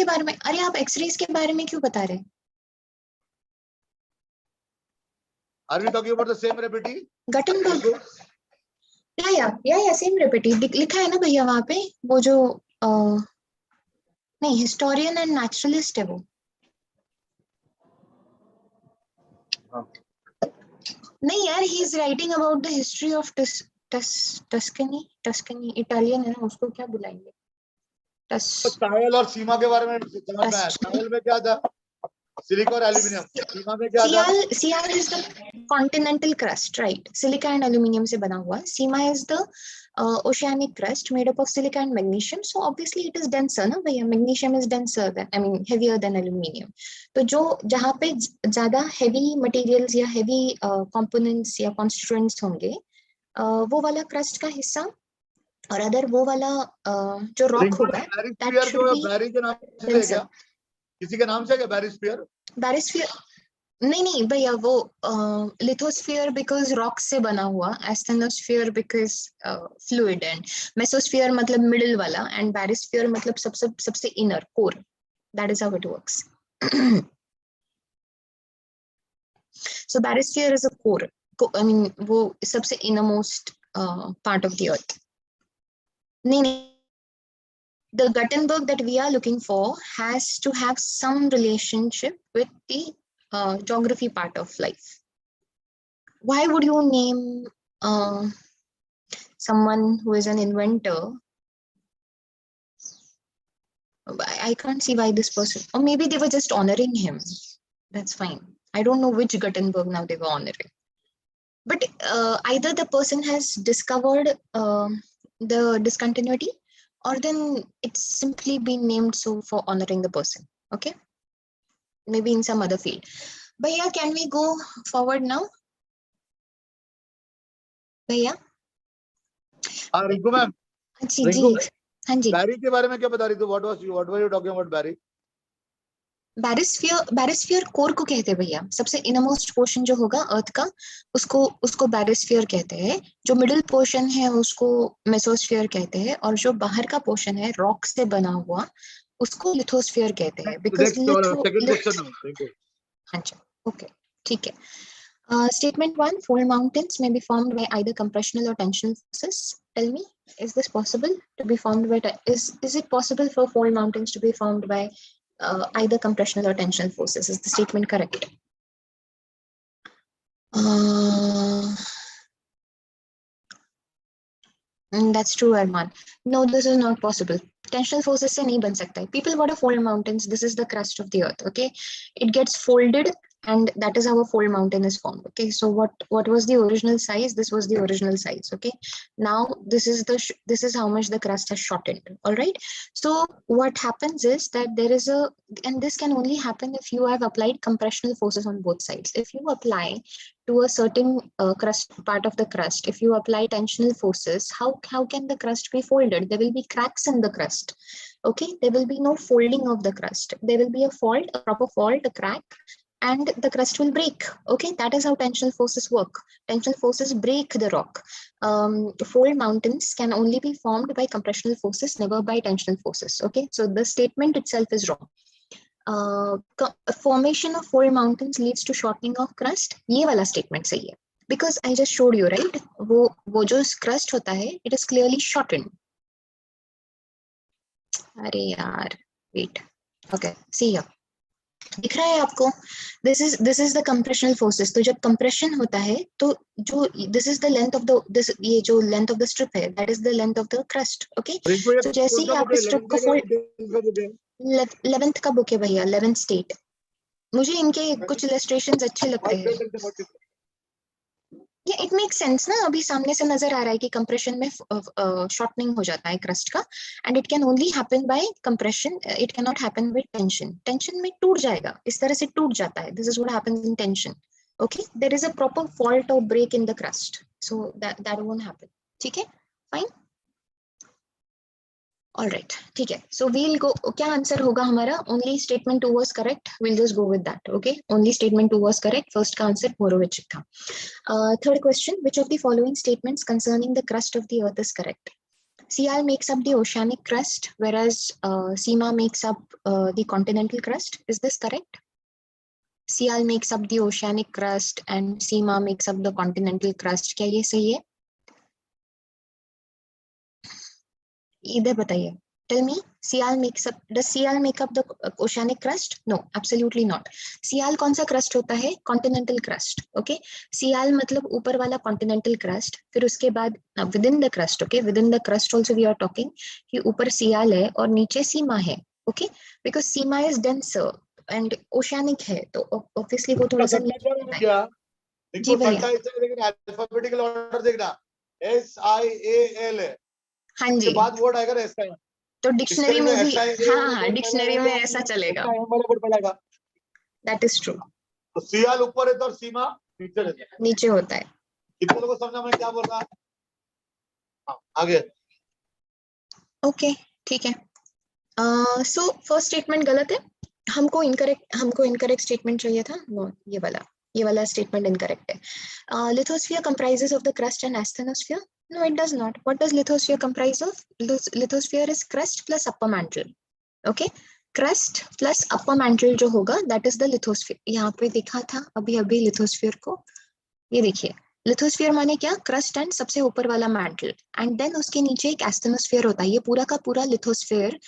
बारे में, अरे आप एक्सरेज के बारे में क्यों बता रहे हैं? Are we talking about the same repeti? Gutenberg, या सेम रेपिटी लिखा है ना भैया वहां पे, वो जो नहीं हिस्टोरियन एंड नेचुरलिस्ट है वो। नहीं यार, he is writing about the history of Tuscany, Italian है ना, उसको क्या बुलाएंगे? साहेल और सीमा के बारे में समझ में आया। साहेल में क्या था? सिलिका और एल्यूमिनियम। सीमा में क्या था? Sial is the continental crust, right? Silica and aluminium से बना हुआ। Sima is the oceanic crust made up of silica and magnesium, so obviously it is denser ना भैया, magnesium is denser than, I mean heavier than aluminum। तो जो जहाँ पे ज्यादा heavy materials या heavy components या constituents होंगे, वो वाला crust का हिस्सा, और अदर वो वाला जो rock होगा, that should be बैरी के नाम से क्या? किसी के नाम से क्या बैरिस्फीयर? बैरिस्फीयर नहीं भैया, वो लिथोस्फीयर बिकॉज रॉक से बना हुआ, asthenosphere because fluid, and mesosphere मतलब मिडिल वाला, एंड बैरिस्फीयर मतलब सबसे inner core. That is how it works. So barysphere is a core, I mean वो सबसे innermost part of the earth. नहीं, the Gutenberg that we are looking for has to have some relationship with the geography part of life. Why would you name someone who is an inventor? I can't see why this person, or maybe they were just honoring him. That's fine. I don't know which Gutenberg now they were honoring. But either the person has discovered the discontinuity, or then it's simply been named so for honoring the person. Okay? Maybe in some other field. Bhaiya, can we go forward now? Bhaiya? Rinku ma'am. जी हाँ जी। बैरी के बारे में क्या बता रही थी? What were you talking about bary? Barysphere core को कहते हैं भैया, सबसे इनरमोस्ट पोर्शन जो होगा अर्थ का, उसको बैरिस्फीयर कहते हैं। जो मिडिल पोर्शन है उसको मेसोस्फीयर कहते हैं, और जो बाहर का पोर्शन है रॉक से बना हुआ, उसको लिथोस्फीयर कहते हैं। बिकॉज हाँ जी, ओके, ठीक है। Statement 1, fold mountains may be formed by either compressional or tensional forces. Tell me, is this possible to be formed by, is it possible for fold mountains to be formed by either compressional or tensional forces? Is the statement correct? That's true, Arman. No, this is not possible. Tensional forces से नहीं बन सकता है. People, what are fold mountains? This is the crust of the earth. Okay, it gets folded, and that is how a fold mountain is formed. Okay, so what was the original size? This was the original size. Okay, now this is how much the crust has shortened. All right. So what happens is that there is a, and this can only happen if you have applied compressional forces on both sides. If you apply to a certain crust part of the crust, if you apply tensional forces, how can the crust be folded? There will be cracks in the crust. Okay, there will be no folding of the crust. There will be a fault, a proper fault, a crack, and the crust will break. Okay, that is how tensional forces work. Tensional forces break the rock. Fold mountains can only be formed by compressional forces, never by tensional forces. Okay, so the statement itself is wrong. Formation of fold mountains leads to shortening of crust. ये वाला statement सही है, because I just showed you, right? वो जो crust होता है, it is clearly shortened. अरे यार, wait. Okay, see here. दिख रहा है आपको? This is the compressional forces. तो जब compression होता है, तो जो this is the length of the ये जो length of the strip है, that is the length of the crust. Okay. So जैसे ही आप इस strip को fold 11th का बुक है भैया, 11th स्टेट। मुझे इनके कुछ इलस्ट्रेशंस अच्छे लगते हैं। ये इट मेक सेंस ना, अभी सामने से नजर आ रहा है कि कंप्रेशन में शॉर्टनिंग हो जाता है क्रस्ट का, and it can only happen by compression, it can not happen with tension. Tension में टूट जाएगा, इस तरह से टूट जाता है। This is what happens in tension. Okay, there is a proper fault और break in the crust, so that won't happen. ठीक है, फाइन, All right, ठीक है. So we'll go. क्या आंसर होगा हमारा? Only statement 2 was correct. We'll just go with that. Okay. Only statement 2 was correct. First का answer Horowitz था. Third question: which of the following statements concerning the crust of the earth is correct? Sial makes up the oceanic crust, whereas Sima makes up the continental crust. Is this correct? Sial makes up the oceanic crust and Sima makes up the continental crust. क्या ये सही है? इधर बताइए. Tell me, does Sial make up the oceanic crust? No, absolutely not. Sial कौन सा crust होता है? Continental crust. Okay. Sial मतलब ऊपर वाला continental crust. फिर उसके बाद within the crust. Okay. Within the crust also we are talking कि ऊपर Sial है और नीचे सीमा है. Okay. Because Seema is denser and oceanic है तो obviously वो थोड़ा सा जी भैया. लेकिन अल्फाबेटिकल ऑर्डर देखना. SIAL है. हाँ जी. बाद वर्ड आएगा SI. तो डिक्शनरी में भी हाँ डिक्शनरी में ऐसा चलेगा. That is true. तो सियाल ऊपर है तो सीमा नीचे होता है. कितने लोगों को समझा मैं क्या बोल रहा? आगे. ओके ठीक है. सो फर्स्ट स्टेटमेंट गलत है. हमको इनकरेक्ट स्टेटमेंट चाहिए था. नो, ये वाला स्टेटमेंट इनकरेक्ट है. Lithosphere comprises of the crust and asthenosphere. No, it does not. What does lithosphere comprise of? Lithosphere is crust plus upper mantle. Okay, crust plus upper mantle जो होगा that is the lithosphere. यहाँ पे देखा था अभी lithosphere को. ये देखिए लिथोस्फीयर माने क्या? क्रस्ट एंड सबसे ऊपर वाला मैंटल एंड देन उसके नीचे एक एस्थेनोस्फीयर होता है. ये पूरा का पूरा लिथोस्फीयर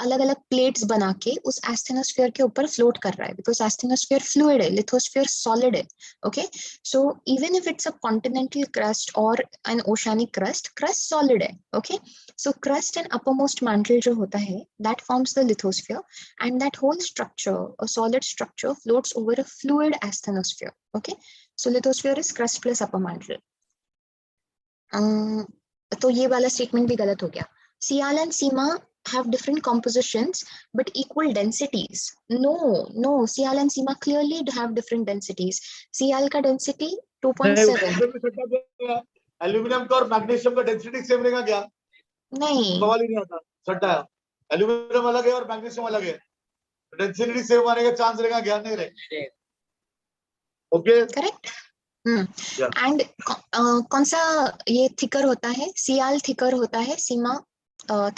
अलग अलग प्लेट्स बना के उस एस्थेनोस्फीयर के ऊपर फ्लोट कर रहा है बिकॉज एस्थेनोस्फीयर फ्लूइड है, लिथोस्फीयर सॉलिड है. Okay, so even if it's a continental crust और एन ओशियनिक क्रस्ट सॉलिड है. Okay, so crust and uppermost mantle जो होता है that forms the lithosphere and that whole structure, a solid structure, floats over a fluid asthenosphere. Okay, so lithosphere is crust plus upper mantle. तो ये वाला statement भी गलत हो गया. Sial and Sima have different compositions but equal densities. No, Sial and Sima clearly have different densities. Sial का density 2.7. Aluminium का और मैग्नीशियम का डेंसिटी सेम रहेगा क्या? नहीं, सवाल ही नहीं आता. सट्टा है. एल्यूमिनियम अलग है और मैग्नीशियम अलग है. डेंसिटी सेम आने का चांस रहेगा क्या? नहीं रहेगा. Okay, correct. एंड कौन सा ये थिकर होता है? सियाल थिकर होता है, सीमा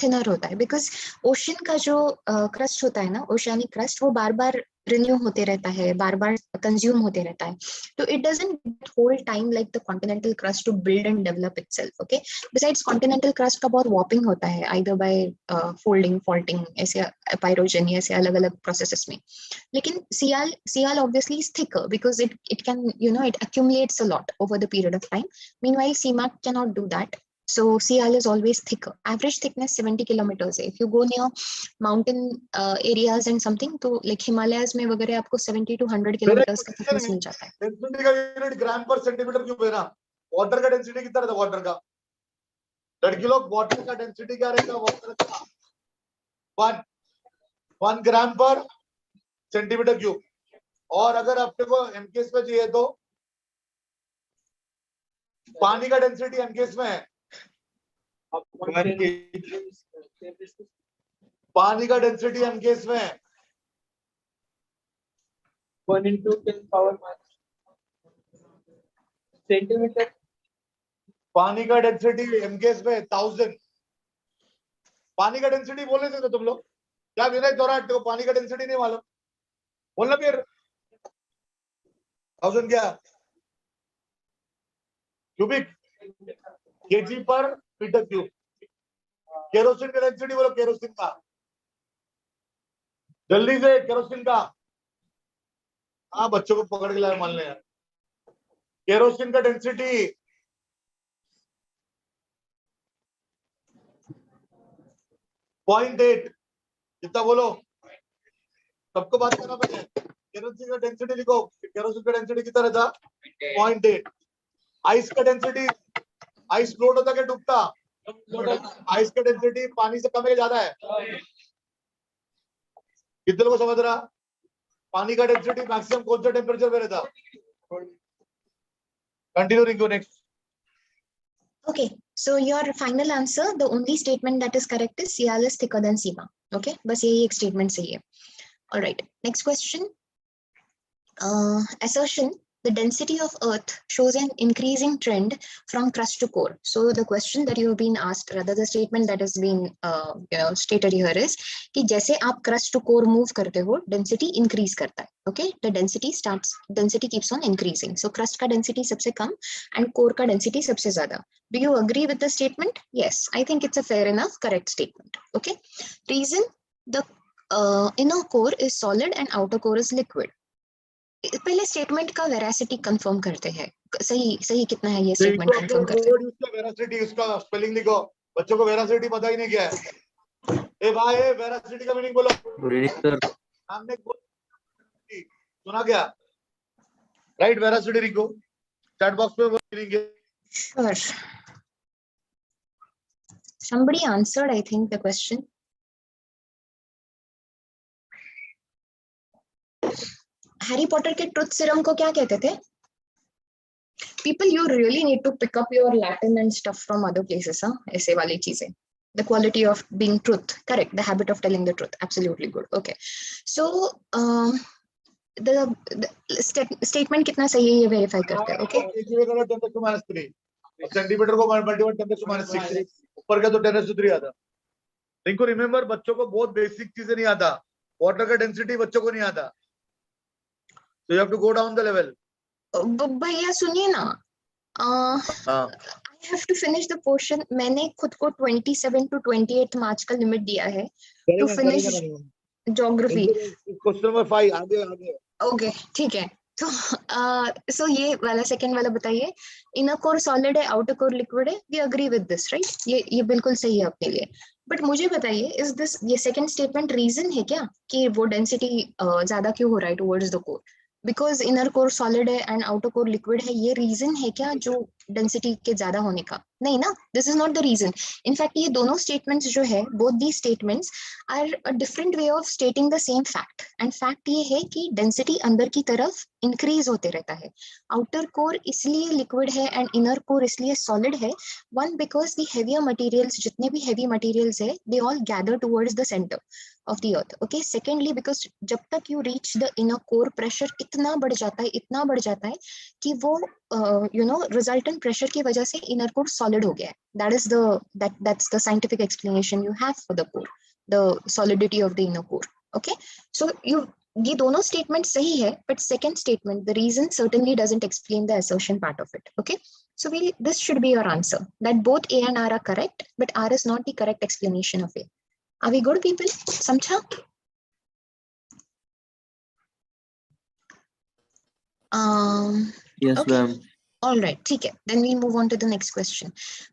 थिनर होता है बिकॉज ओशन का जो क्रस्ट होता है ना, ओशियनिक क्रस्ट, वो बार बार रिन्यू होते रहता है, बार बार कंज्यूम होते रहता है. तो it doesn't whole time like the continental crust to build and develop itself. Okay, besides continental crust का बहुत वॉर्पिंग होता है आइदर बाय फोल्डिंग, फॉल्टिंग, ऐसे पाइरोजेनी, ऐसे अलग अलग प्रोसेसेस में. लेकिन सियाल obviously is thicker because it can, it accumulates a lot over the period of time. Meanwhile Sima cannot do that. So Sial is always thicker. Average thickness 70 kilometers. If you go near mountain areas and something, तो like Himalayas में वगैरह आपको 70 to 100 kilometers का thickness मिल जाता है. Density का unit ग्राम पर centimetre cube है ना. वाटर का डेंसिटी कितना रहता है? वाटर का लड़की लोग, वाटर का डेंसिटी क्या रहेगा? वाटर का 1 ग्राम पर सेंटीमीटर क्यूब. और अगर आपके को एमकेएस में चाहिए तो पानी का डेंसिटी एमकेएस में है. पानी का डेंसिटी एमकेएस में है 1 into 10 power सेंटीमीटर. पानी का डेंसिटी एमकेएस में 1000. पानी का डेंसिटी बोले थे तुम लोग क्या? विनय दौरान को पानी का डेंसिटी नहीं मालूम? बोलना फिर 1000 क्या? क्यूबिक केजी पर मीटर क्यूब. केरोसिन का डेंसिटी बोलो. केरोसिन का जल्दी से, केरोसिन का. हाँ, बच्चों को पकड़ के लाए मान ले यार. केरोसिन का डेंसिटी 0.8. कितना बोलो? सबको बात करना पड़ेगा. केरोसिन का डेंसिटी लिखो. केरोसिन का डेंसिटी कितना रहता? 0.8. आइस का डेंसिटी, आइस फ्लोट होता क्या डूबता? आइस का डेंसिटी पानी से कम है, ज्यादा है? कितने लोगों को समझ रहा? पानी का डेंसिटी मैक्सिमम कौन सा टेम्परेचर पे रहता? Continue Rinku. Next. Okay, so your final answer, the only statement that is correct is Sial is thicker than Sima. Okay, बस यही एक statement सही है. All right, next question. Assertion: the density of earth shows an increasing trend from crust to core. So the question that you have been asked, rather the statement that has been stated here is कि जैसे आप crust to core move करते हो, density increase करता है. Okay, the density keeps on increasing. So crust का density सबसे कम and core का density सबसे ज़्यादा. Do you agree with the statement? Yes, I think it's a fair enough correct statement. Okay, reason, the inner core is solid and outer core is liquid. पहले statement का veracity confirm करते हैं. सही कितना है ये स्टेटमेंट कंफर्म करते हैं. उसका वेरासिटी, उसका स्पेलिंग लिखो. बच्चों को वेरासिटी पता ही नहीं क्या है. ए भाई, वेरासिटी का मीनिंग बोलो. हमने सुना क्या? राइट, वेरासिटी लिखो चैट बॉक्स पे. वो मीनिंग है. Sure. Somebody answered, I think, the question. Harry Potter के ट्रुथ सीरम को क्या कहते थे? People, you really need to pick up your Latin and stuff from other places, huh? ऐसे वाली चीजें. The quality of being truth, correct. The habit of telling the truth, absolutely good. Okay, so the statement कितना सही है ये verify करते हैं. Okay. Centimetre को मल्टीपल 10⁻⁶. ऊपर का तो 10⁻³ आता. इनको रिमेंबर, बच्चों को बहुत बेसिक चीजें नहीं आता. वाटर का डेंसिटी बच्चों को नहीं आता. So you have to go down the level. भैया सुनिए ना, I have to finish the portion. मैंने खुद को 27 to 28 मार्च का लिमिट दिया है to finish geography. Question number 5 आगे. Okay, ठीक है. So ये वाला सेकंड वाला बताइए. इनर कोर सॉलिड है, आउटर कोर लिक्विड है. We agree with this, right? ये बिल्कुल सही है अपने लिए. बट मुझे बताइए, इज दिस ये सेकंड स्टेटमेंट रीजन है क्या कि वो डेंसिटी ज्यादा क्यों हो रहा है towards the core? Because inner core solid है एंड आउटर कोर लिक्विड है, ये रीजन है क्या जो डेंसिटी के ज्यादा होने का? नहीं ना, this is not the reason. In fact ये दोनों स्टेटमेंट्स जो है, both the statements are a different way of stating the same fact. And fact ये है कि डेंसिटी अंदर की तरफ इंक्रीज होते रहता है. आउटर कोर इसलिए लिक्विड है एंड इनर कोर इसलिए सॉलिड है. One, because the heavier materials, जितने भी हेवी मटेरियल्स है, they all gather towards the centre of the earth. Okay, secondly, because जब तक you reach the inner core, pressure इतना बढ़ जाता है कि वो resultant pressure की वजह से inner core solid हो गया है. That's the scientific explanation you have for the core, the solidity of the inner core. Okay, so ये दोनों statement सही है, but second statement, the reason certainly doesn't explain the assertion part of it. Okay, so this should be your answer, that both A and R are correct, but R is not the correct explanation of A. Are we good, people? Samjha? Yes, okay. ma'am. All right, ठीक है. Then we move on to the next question.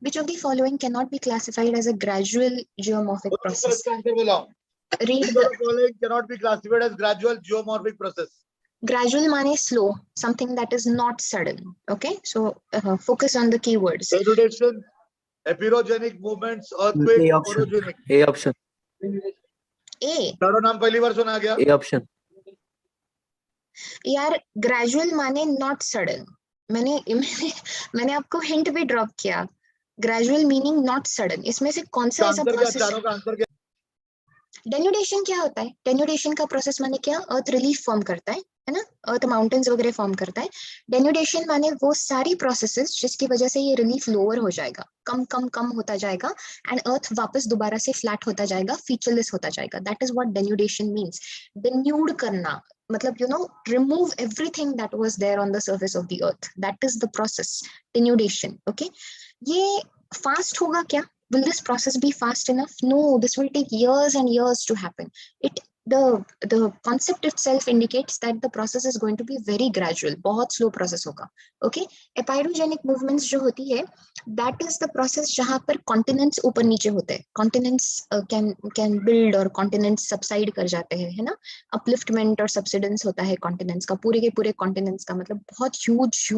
Which of the following cannot be classified as a gradual geomorphic process? Read the following cannot be classified as gradual geomorphic process. Gradual माने slow, something that is not sudden. Okay, so focus on the keywords. Denudation, epirogenic movements, earthquake, orogenic. A option. A. चारों नाम पहली बार सुना गया. A option. यार gradual माने not sudden. मैंने आपको हिंट भी ड्रॉप किया. Gradual meaning not sudden. इसमें से कौन सा ऐसा प्रोसेस? चारों का आंसर क्या? डेन्यूडेशन क्या होता है? डेन्यूडेशन का प्रोसेस माने क्या? अर्थ रिलीफ फॉर्म करता है ना, अर्थ माउंटेन्स वगैरह फॉर्म करता है. डेन्यूडेशन माने वो सारी प्रोसेसेस जिसकी वजह से ये रिलीफ लोअर हो जाएगा, कम होता जाएगा एंड अर्थ वापस दोबारा से फ्लैट होता जाएगा, फीचरलेस होता जाएगा. That is what denudation means. Denude करना मतलब remove everything that was there on the surface of the earth. That is the process, denudation. Okay, ये fast होगा क्या? Will this process be fast enough? No, this will take years and years to happen. The concept itself indicates that the process is going to be very gradual. बहुत slow process होगा. Okay, epirogenic movements जो होती है, that is the process जहाँ पर continents ऊपर नीचे होते हैं. Continents can build और continents subside कर जाते हैं, है ना. Upliftment और subsidence होता है continents का, पूरे के पूरे continents का, मतलब बहुत huge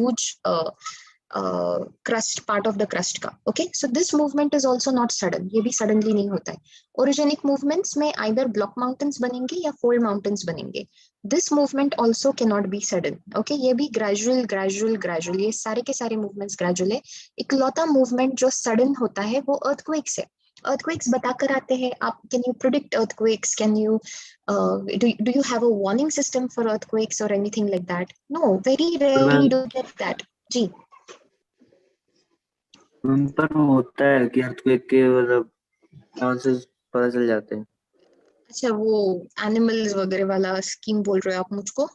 crust, part of the crust का. Okay, so this movement is also not sudden. ये भी suddenly नहीं होता है. Orogenic movements में either block mountains बनेंगे या fold mountains बनेंगे. This movement also cannot be sudden. Okay, ये भी gradual. ये सारे के सारे movements gradual है. इकलौता movement जो sudden होता है वो earthquakes है. earthquakes बता कर आते हैं आप? Can you predict earthquakes? Can you do you have a warning system for earthquakes or anything like that? No, very rarely you don't get that. जी पर होता है कि अर्थक्वेक के मतलब चांसेस पता चल जाते हैं। अच्छा, वो एनिमल्स वगैरह वाला स्कीम बोल रहे हो आप मुझको?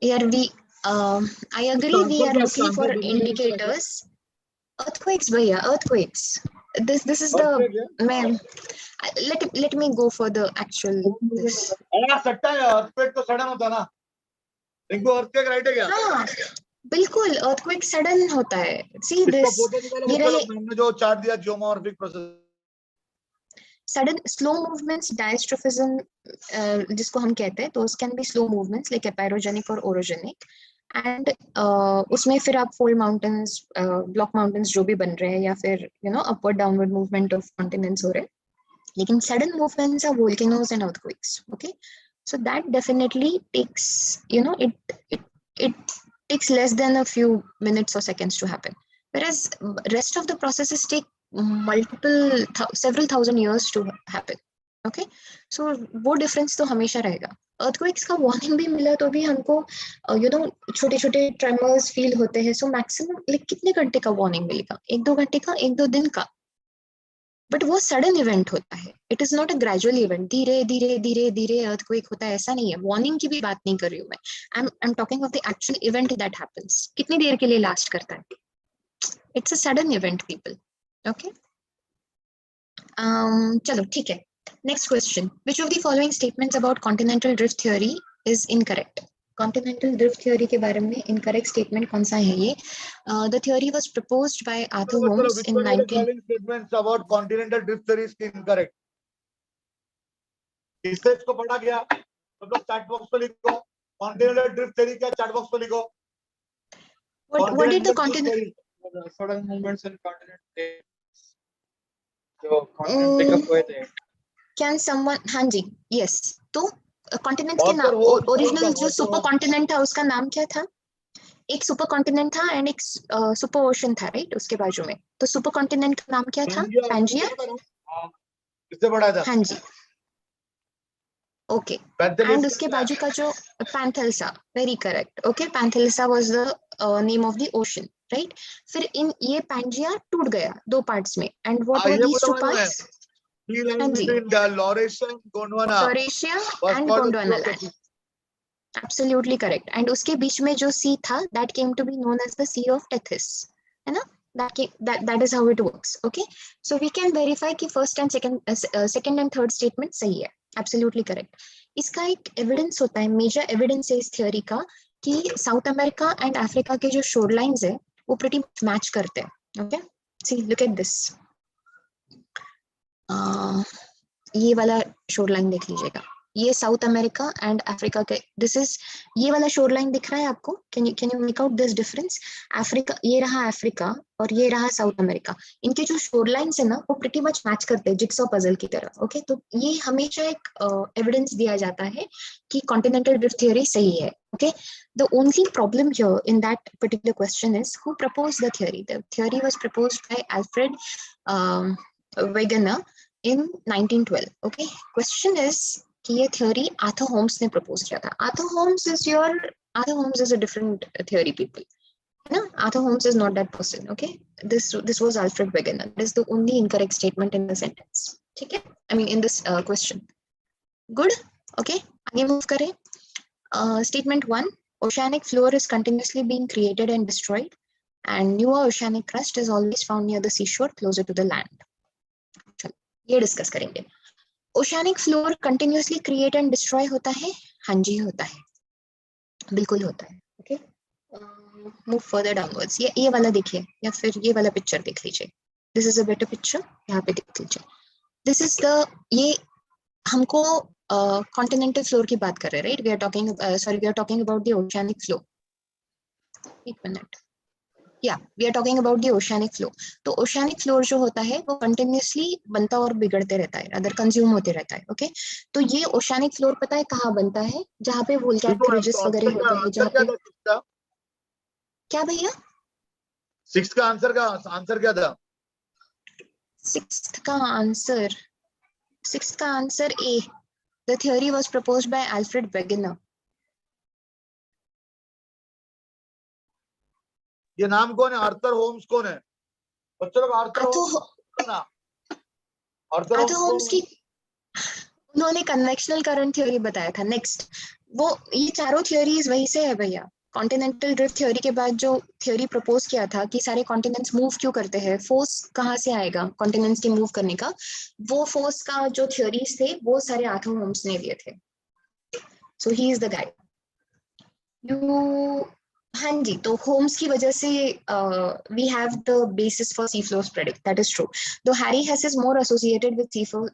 यार we I agree we are looking for indicators. Earthquakes भैया, earthquakes. This is the man. Let me go for the actual this. अरे सट्टा है, earthquake तो सडन होता है ना। रिंकू, earthquake राइट है क्या? हाँ बिल्कुल, earthquake sudden होता है। See इसका this, फोटो निकालो, ये मुझे रहे लोग मैंने जो चार्ट दिया geomorphic process. sudden slow movements, diastrophism जिसको हम कहते हैं, those can be slow movements like epirogenic or orogenic. And उसमें फिर आप fold mountains, block mountains जो भी बन रहे हैं, या फिर upward downward movement of continents हो रहे हैं। लेकिन sudden movements are volcanoes and earthquakes. Okay, so that definitely takes, it takes less than a few minutes or seconds to happen, whereas rest of the processes take several thousand years to happen. Okay, so वो difference तो हमेशा रहेगा। earthquakes का warning भी मिला तो भी हमको छोटे छोटे tremors feel होते हैं, so maximum कितने घंटे का warning मिलेगा? 1-2 घंटे का, 1-2 दिन का। बट वो सडन इवेंट होता है, it is not a gradual event. धीरे धीरे धीरे धीरे अर्थक्वेक होता है, ऐसा नहीं है। वार्निंग की भी बात नहीं कर रही हूँ मैं, I am talking of the actual event that happens. कितनी देर के लिए लास्ट करता है? It's a sudden event people. Okay, चलो ठीक है। Next question, which of the following statements about continental drift theory is incorrect? Continental drift theory के बारे में इनकरेक्ट स्टेटमेंट कौन सा है? ये the theory was proposed by Arthur Holmes in 19 statements about continental drift theory is incorrect. इससे इसको पढ़ा गया, सब लोग चैट बॉक्स पे लिखो कॉन्टिनेंटल ड्रिफ्ट थ्योरी क्या, चैट बॉक्स पे लिखो। what did the continent sudden movements in continent जो continent breakup हुए थे। Can someone, हाँ जी, yes, तो कॉन्टिनेंट्स के Author नाम, Holmes, ओरिजिनल author जो सुपर Holmes। कॉन्टिनेंट था उसका नाम क्या था? एक सुपर कॉन्टिनेंट था एंड एक सुपर ओशन था, राइट, उसके बाजू में। तो सुपर कॉन्टिनेंट का नाम क्या था? पैंजिया। किससे पढ़ा था? हाँ जी, ओके। एंड उसके बाजू का जो Panthalassa, very correct, okay, Panthalassa was the name of the ocean, right. फिर इन ये पैंजिया टूट गया 2 पार्ट्स में, and what were these 2 parts? हाँ जी, Laurasia and Gondwana Laurasia and Gondwanaland, absolutely correct. And उसके बीच में जो sea था, that came to be known as the Sea of Tethys, है ना? That is how it works. Okay, so we can verify कि first and second and third statement सही है, absolutely correct. इसका एक evidence होता है, major evidence है इस theory का, कि साउथ अमेरिका एंड अफ्रीका के जो शोर लाइन्स है वो pretty much match करते हैं. Okay, see, look at this. ये वाला शोर लाइन देख लीजिएगा, ये साउथ अमेरिका एंड अफ्रीका के, दिस इज, ये वाला शोर लाइन दिख रहा है आपको? Can you make out this difference? Africa, ये रहा अफ्रीका और ये रहा साउथ अमेरिका। इनके जो शोर लाइन्स है ना वो प्रीटी मच मैच करते हैं, जिक्सॉ पजल की तरह। ओके, तो ये हमेशा एक एविडेंस दिया जाता है कि कॉन्टिनेंटल ड्रिफ्ट थ्योरी सही है। Okay, the only problem here in that particular question is who proposed the theory? The theory was proposed by Alfred Wegener in 1912. Okay, question is कि ये theory आर्थर होम्स ने propose किया था। Arthur Holmes is a different theory people, है ना? Arthur Holmes is not that person. Okay, this was Alfred Wegener. That is the only incorrect statement in the sentence. ठीक है, I mean in this question. Good. Okay, आगे move करें। Statement 1, oceanic floor is continuously being created and destroyed, and newer oceanic crust is always found near the seashore closer to the land. ये discuss करेंगे। Oceanic floor continuously create and destroy होता है? हाँ जी होता है, बिल्कुल होता है। Okay, move further downwards. ये वाला देखिए, या फिर ये वाला पिक्चर देख लीजिए। This is a better picture, यहाँ पे देख लीजिए। दिस इज द, ये हमको कॉन्टिनेंटल फ्लोर की बात कर रहे हैं, right? We are talking about the oceanic flow. एक मिनट, या we are talking about the oceanic flow. तो ओशियानिक फ्लोर जो होता है वो कंटिन्यूअसली बनता और बिगड़ते रहता है, अदर कंज्यूम होते रहता है। ओके, तो ये ओशियानिक फ्लोर पता है कहाँ बनता है? जहाँ पे वोल्केनिक रिजेस वगैरह होते हैं, जहाँ पे, क्या भैया? 6 का आंसर क्या था? Sixth का answer A. The theory was proposed by Alfred Wegener. ये नाम कौन है? आर्थर होम्स कौन है? बच्चों लोग आर्थर होम्स ना, आर्थर होम्स की उन्होंने कन्वेक्शनल करंट थ्योरी बताया था। नेक्स्ट, वो ये चारों थ्योरीज वही से है भैया। कॉन्टिनेंटल ड्रिफ्ट थ्योरी के बाद जो थ्योरी प्रपोज किया था कि सारे कॉन्टिनेंट्स मूव क्यों करते हैं, फोर्स कहाँ से आएगा कॉन्टिनेंट्स के मूव करने का, वो फोर्स का जो थ्योरीज थे वो सारे आर्थर होम्स ने दिए थे। So he is the guy. You हाँ जी, तो होम्स की वजह से we have the basis for sea floor spreading, that is true. Though Harry Hess is more associated with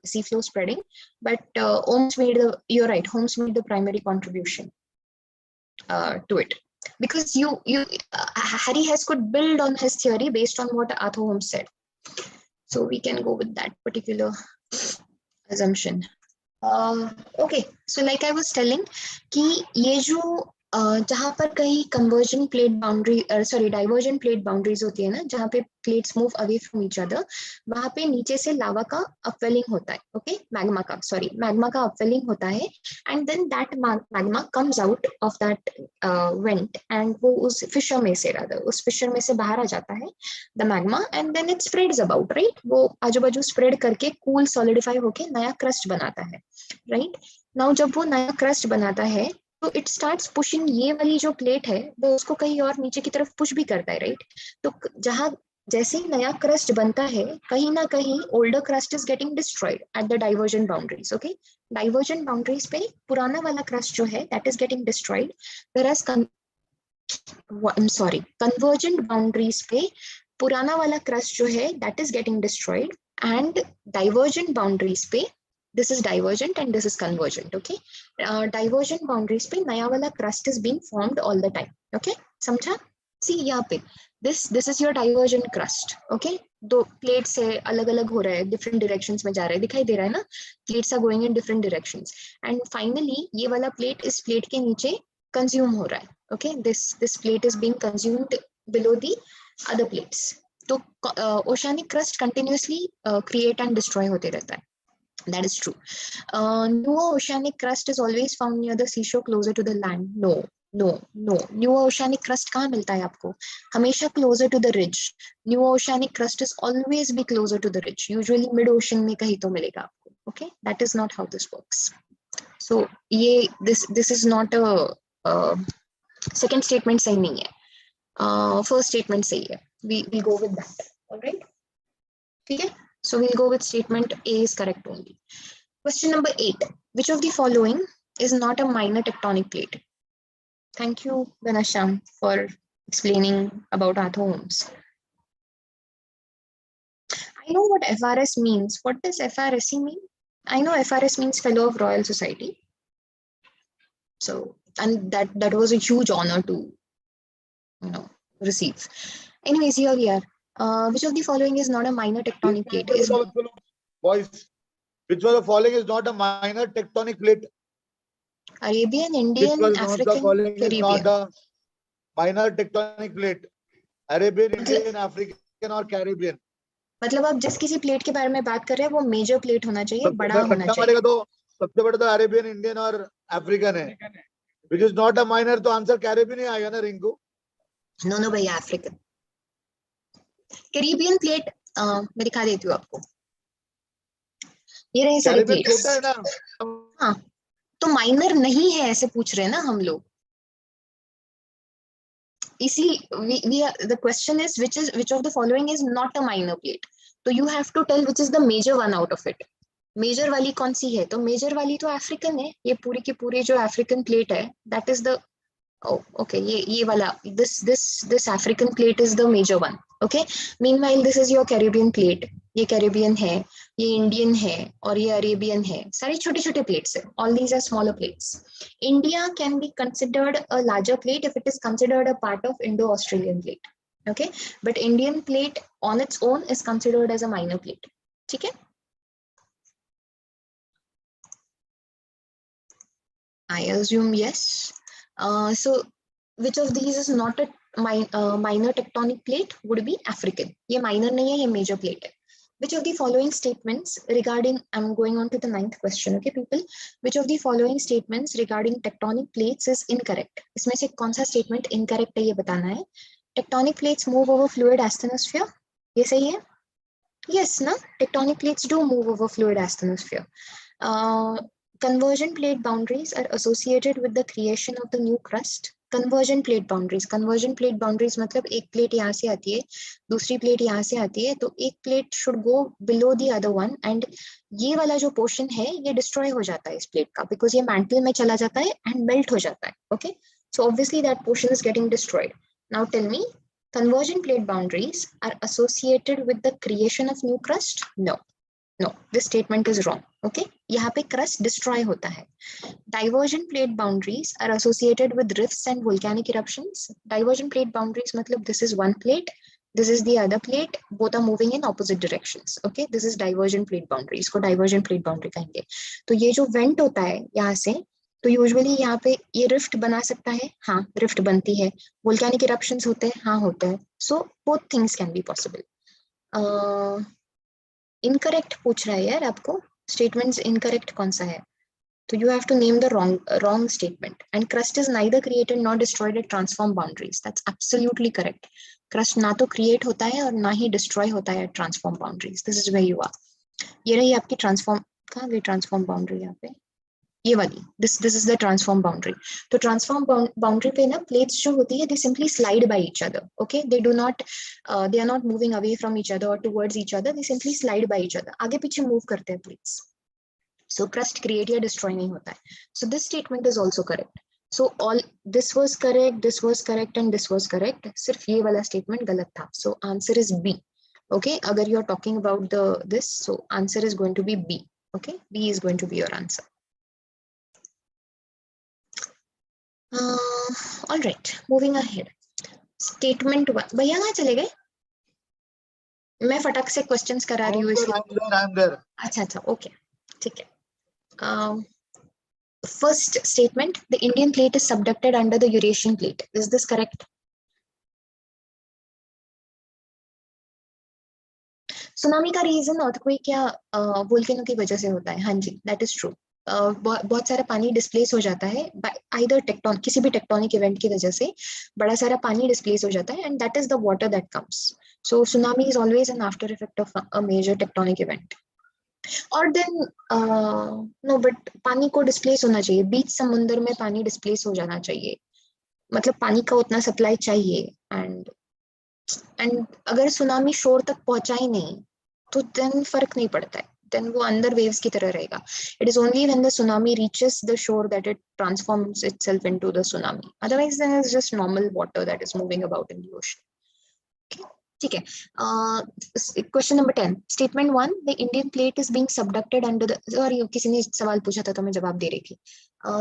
sea floor spreading, but Holmes made the, you're right, Holmes made the primary contribution to it, because Harry Hess could build on his theory based on what Arthur Holmes said. So we can go with that particular assumption. Okay, so like I was telling कि ये जो जहाँ पर कहीं conversion plate boundary diversion plate boundaries होती है ना, जहाँ पे plates move away from each other, वहां पे नीचे से लावा का अपवेलिंग होता है। ओके, मैग्मा का अपवेलिंग होता है, and then that magma comes out of that vent, and वो उस फिशर में से बाहर आ जाता है the magma, and then it spreads about, right. वो आजू बाजू स्प्रेड करके कूल सॉलिडिफाई होके नया क्रस्ट बनाता है, राइट। नाउ जब वो नया क्रस्ट बनाता है तो इट स्टार्ट्स पुशिंग, ये वाली जो प्लेट है वो उसको कहीं और नीचे की तरफ पुश भी करता है, राइट। तो जहां जैसे ही नया क्रस्ट बनता है, कहीं ना कहीं older crust is getting destroyed at the diversion boundaries. Okay, diversion boundaries पे पुराना वाला क्रस्ट जो है that is getting destroyed, whereas convergent boundaries पे पुराना वाला क्रस्ट जो है that is getting destroyed, and divergent boundaries पे this is divergent and this is convergent. Okay, divergent boundaries पे नया वाला crust is being formed all the time. Okay, समझा? See यहाँ पे this is your divergent crust. Okay, दो plates है, अलग अलग हो रहा है, different directions में जा रहा है, दिखाई दे रहा है ना, plates are going in different directions, and finally ये वाला plate इस plate के नीचे consume हो रहा है. Okay, this plate is being consumed below the other plates. तो oceanic crust continuously create and destroy होते रहता है. That is true. Newer oceanic crust is always found near the seashore closer to the land. No. Newer oceanic crust कहाँ मिलता है आपको? हमेशा closer to the ridge. Newer oceanic crust is always be closer to the ridge. Usually mid ocean में कहीं तो मिलेगा आपको. Okay, that is not how this works. So ये this is not a second statement सही नहीं है. First statement सही है. We go with that. All right. ठीक है? So we'll go with statement A is correct only. Question number 8. Which of the following is not a minor tectonic plate? Thank you, Ganasham, for explaining about Arthur Holmes. I know what FRS means. What does FRSE mean? I know FRS means Fellow of Royal Society. So, and that was a huge honor to, receive. Anyways, here we are. Which of the following is not a minor tectonic plate? Boys, which of the following is not a minor tectonic plate? Arabian, Indian, African, Caribbean. Is not a minor tectonic plate. Arabian, Indian, African और Caribbean. मतलब आप जिस किसी plate के बारे में बात कर रहे हैं वो मेजर प्लेट होना चाहिए, बड़ा होना चाहिए। तो सबसे बड़ा तो अरेबियन, इंडियन और अफ्रीकन है, which is not a minor, तो आंसर कैरेबियन ही आएगा ना रिंकू? नो भैया, अफ्रीकन। कैरिबियन प्लेट मैं दिखा देती हूँ आपको, ये रहे सारे प्लेट्स। छोटा है ना? हाँ, तो माइनर नहीं है ऐसे पूछ रहे हैं ना हम लोग, इसी the question is which of the following is not a minor plate, तो you have to tell which is the major one out of it. Major वाली कौन सी है? तो मेजर वाली तो अफ्रीकन है, ये पूरी की पूरी जो अफ्रीकन प्लेट है दैट इज द okay, ये वाला this African plate is the major one. Okay, meanwhile this is your Caribbean plate, ये Caribbean है, ये Indian है और ये Arabian है, सारी छोटे छोटे plates है. All these are smaller plates. India can be considered a larger plate if it is considered a part of Indo-Australian plate. Okay, but Indian plate on its own is considered as a minor plate. ठीक है? I assume yes. So which of these is not a minor tectonic plate? Would be African. ये minor नहीं है, ये major plate है. which of the following statements regarding, I'm going on to the 9th question, okay people, which of the following statements regarding tectonic plates is incorrect? इसमें से कौन सा statement incorrect है ये बताना है. Tectonic plates move over fluid asthenosphere, ये सही है? Yes, na? Tectonic plates do move over fluid asthenosphere. Conversion plate boundaries are associated with the creation of the new crust. Conversion plate boundaries मतलब एक plate यहाँ से आती है, दूसरी प्लेट यहाँ से आती है, तो एक plate should go below the other one, and ये वाला जो पोर्शन है ये डिस्ट्रॉय हो जाता है इस प्लेट का, बिकॉज ये मैंटल में चला जाता है एंड मेल्ट हो जाता है. Okay, so obviously that portion is getting destroyed. Now tell me, conversion plate boundaries are associated with the creation of new crust? No, this statement is wrong. Okay, यहाँ पे crust destroy होता है. Divergent plate boundaries are associated with rifts and volcanic eruptions. Divergent plate boundaries मतलब this is one plate, this is the other plate, both are moving in opposite directions. Okay, this is divergent plate boundary. इसको divergent plate boundary कहेंगे. तो ये जो vent होता है यहाँ से, तो यूजुअली यहाँ पे ये रिफ्ट बना सकता है, हाँ रिफ्ट बनती है. वोल्केनिक इरप्शंस होते हैं, हाँ होते हैं. So both things can be possible. Incorrect पूछ रहा है यार आपको, स्टेटमेंट्स इनकरेक्ट कौन सा है? तो you have to name the wrong statement. And crust is neither created nor destroyed at transform boundaries. That's absolutely correct. Crust ना तो create होता है और ना ही destroy होता है at transform boundaries. This is where you are. ये रही आपकी transform, कहाँ गई transform boundary यहाँ पे? ये वाली, this is the transform boundary. तो transform boundary पे ना plates जो होती है, they simply slide by each other. Okay, they do not they are not moving away from each other or towards each other, they simply slide by each other. आगे पीछे move करते हैं plates. So crust create या destroy नहीं होता है. So this statement is also correct. So all this was correct and this was correct. सिर्फ ये वाला statement गलत था. So answer is B. Okay, अगर you are talking about this, so answer is going to be B. Okay, B is going to be your answer. All right, moving ahead. Statement 1. भैया कहाँ चले गए? मैं फटाक से questions करा रही हूँ इसलिए. I'm there. अच्छा, okay, ठीक है. First statement, the Indian plate is subducted under the Eurasian plate. Is this correct? Tsunami का रीजन earthquake या वोल्केनो की वजह से होता है. हाँ जी, that is true. बहुत सारा पानी डिस्प्लेस हो जाता है आइदर टेक्टोन, किसी भी टेक्टोनिक इवेंट की वजह से बड़ा सारा पानी डिस्प्लेस हो जाता है, and that is the water that comes. So tsunami is always an after effect of a major tectonic event. और देन नो, बट पानी को डिस्प्लेस होना चाहिए, बीच समुद्र में पानी डिस्प्लेस हो जाना चाहिए, मतलब पानी का उतना सप्लाई चाहिए. एंड अगर सुनामी शोर तक पहुंचा ही नहीं तो देन फर्क नहीं पड़ता है, then वो अंदर waves की तरह रहेगा. It is only when the tsunami reaches the shore that it transforms itself into the tsunami. Otherwise, then it's just normal water that is moving about in the ocean. Okay, ठीक है. Question number 10. Statement 1. The Indian plate is being subducted under the. Sorry, किसी ने सवाल पूछा था तो मैं जवाब दे रही थी.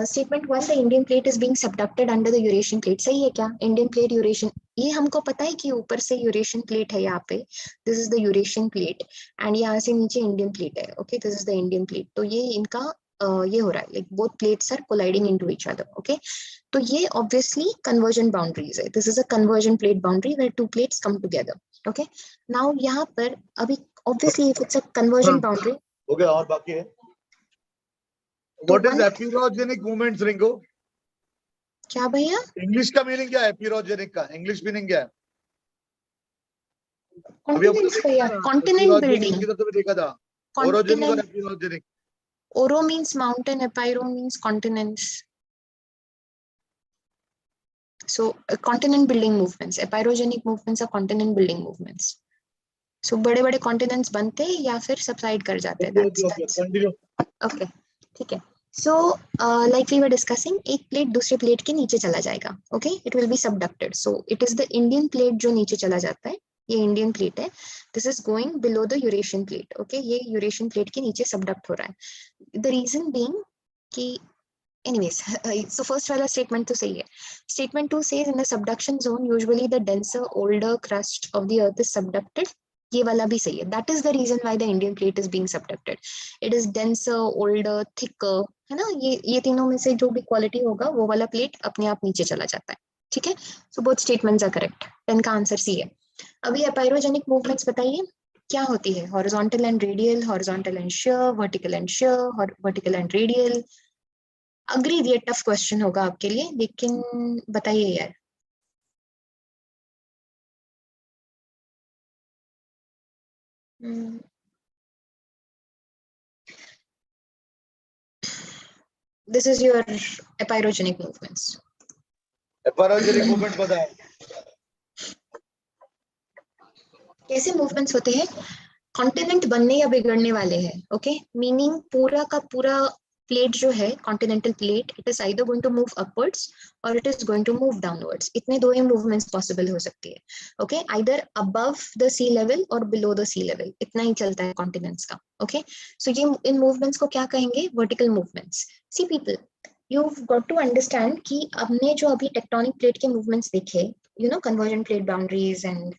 Statement 1. The Indian plate is being subducted under the Eurasian plate. सही है क्या? Indian plate, Eurasian. ये हमको पता है कि ऊपर से यूरेशियन प्लेट है यहाँ पे, this is the Eurasian plate, and यहाँ से नीचे इंडियन प्लेट है. Okay, this is the Indian plate. तो ये इनका ये हो रहा है, like both plates are colliding into each other. Okay, तो ये ऑब्वियसली कन्वर्जन बाउंड्रीज है. This is a conversion plate boundary where two plates come together. Okay, now यहाँ पर अभी obviously if it's a conversion boundary हो गया. और बाकी है, what is epeirogenic movements Rinku? क्या भैया? इंग्लिश का मीनिंग क्या है? एपिरोजेनिक का इंग्लिश मीनिंग क्या है? कॉन्टिनेंट्स भैया, कॉन्टिनेंट बिल्डिंग. तो देखा था ओरोजेनिक और epeirogenic. Oro means mountain, epiro means continents. So continent building movements, epirogenic movements are continent building movements. So बड़े बड़े continents बनते हैं या फिर subside कर जाते हैं. Okay, ठीक है. So like we were discussing, एक प्लेट दूसरे प्लेट के नीचे चला जाएगा. Okay, it will be subducted. So it is the Indian plate जो नीचे चला जाता है, ये इंडियन प्लेट है. This is going below the Eurasian plate. Okay, ये यूरेशियन प्लेट के नीचे सबडक्ट हो रहा है. द रीजन बीइंग कि anyways, so first वाला स्टेटमेंट तो सही है. Statement 2 says in the subduction zone usually the denser older crust of the earth is subducted. ये वाला भी सही है. That is the reason why the Indian plate is being subducted. It is denser, older, thicker, है ना. ये तीनों में से जो भी क्वालिटी होगा वो वाला प्लेट अपने आप नीचे चला जाता है. ठीक है, so both statements are correct. 10 का आंसर सी है. अभी एपाइरोजेनिक मूवमेंट्स बताइए. क्या होती है? Horizontal and radial, horizontal and share, vertical and share, vertical and radial. Agree, ये टफ क्वेश्चन होगा आपके लिए, लेकिन बताइए यार। This is your epirogenic movements. Epeirogenic movement बताओ। कैसे मूवमेंट्स होते हैं? कॉन्टिनेंट बनने या बिगड़ने वाले हैं, ओके? मीनिंग पूरा का पूरा प्लेट जो है, continental plate, it is either going to move upwards और it is going to move downwards. इतने दो ही मूवमेंट्स पॉसिबल हो सकती है, okay? Either above the sea level और बिलो द सी लेवल, इतना ही चलता है कॉन्टिनेंट्स का, ओके? सो ये इन मूवमेंट्स को क्या कहेंगे? Vertical movements. See people, you've got to understand कि हमने जो अभी टेक्टोनिक प्लेट के मूवमेंट्स देखे, you know, convergent plate boundaries and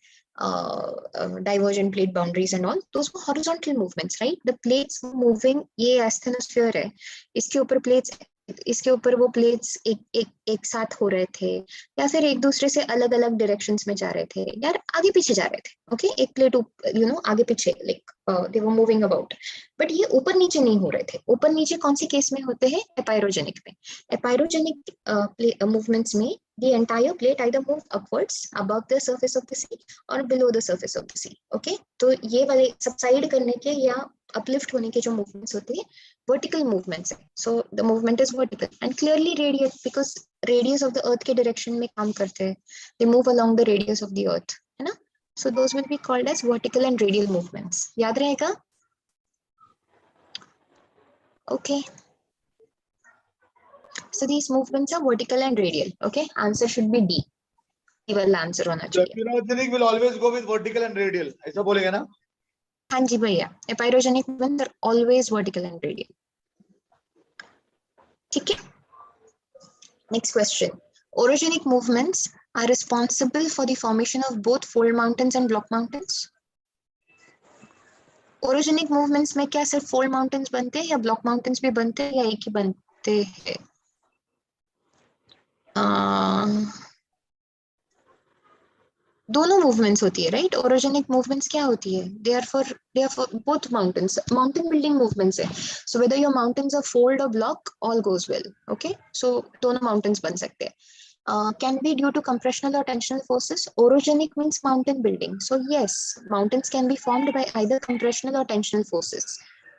divergent plate boundaries and all, those were horizontal movements, right? The plates moving, ये asthenosphere है, इसके ऊपर plates, इसके ऊपर वो प्लेट्स एक साथ हो रहे थे, या फिर एक दूसरे से अलग अलग डायरेक्शंस में जा रहे थे, यार आगे पीछे जा रहे थे, ओके? एक प्लेट यू नो आगे पीछे, like they were moving about, but ये ऊपर नीचे नहीं हो रहे थे। ऊपर नीचे कौन सी केस में होते हैं? एपायरोजेनिक में। एपायरोजेनिक मूवमेंट्स में the entire plate either move upwards above the surface of the sea or below the surface of the sea, okay? तो ये वाले सबसाइड करने के या अपलिफ्ट होने के जो मूवमेंट्स होते हैं, वर्टिकल मूवमेंट्स है। So the movement is vertical and clearly radial, because radius of the earth के डायरेक्शन में काम करते हैं, they move along the radius of the earth, है ना? So those will be called as vertical and radial movements. याद रहेगा? Okay, so these movements are vertical and radial, okay? Answer should be D, केवल answer होना चाहिए। एपैरोजेनिक will always go with vertical and radial, ऐसा बोलेगा ना? हाँ जी भैया, एपायरोजेनिक movements are always vertical and radial, ठीक है? Next question. Orogenic movements are responsible for the formation of both fold mountains and block mountains. Orogenic movements में क्या सिर्फ fold mountains बनते हैं या block mountains भी बनते हैं या एक ही बनते हैं? दोनों मूवमेंट्स होती है, राइट? ओरोजेनिक मूवमेंट्स क्या होती है? They are for both mountains, mountain building movements है। So whether your mountains are fold और block, all goes well, okay? So दोनों माउंटेन्स बन सकते हैं। Can be due to compressional or tensional forces. Orogenic means mountain building. So yes, mountains can be formed by either compressional or tensional forces.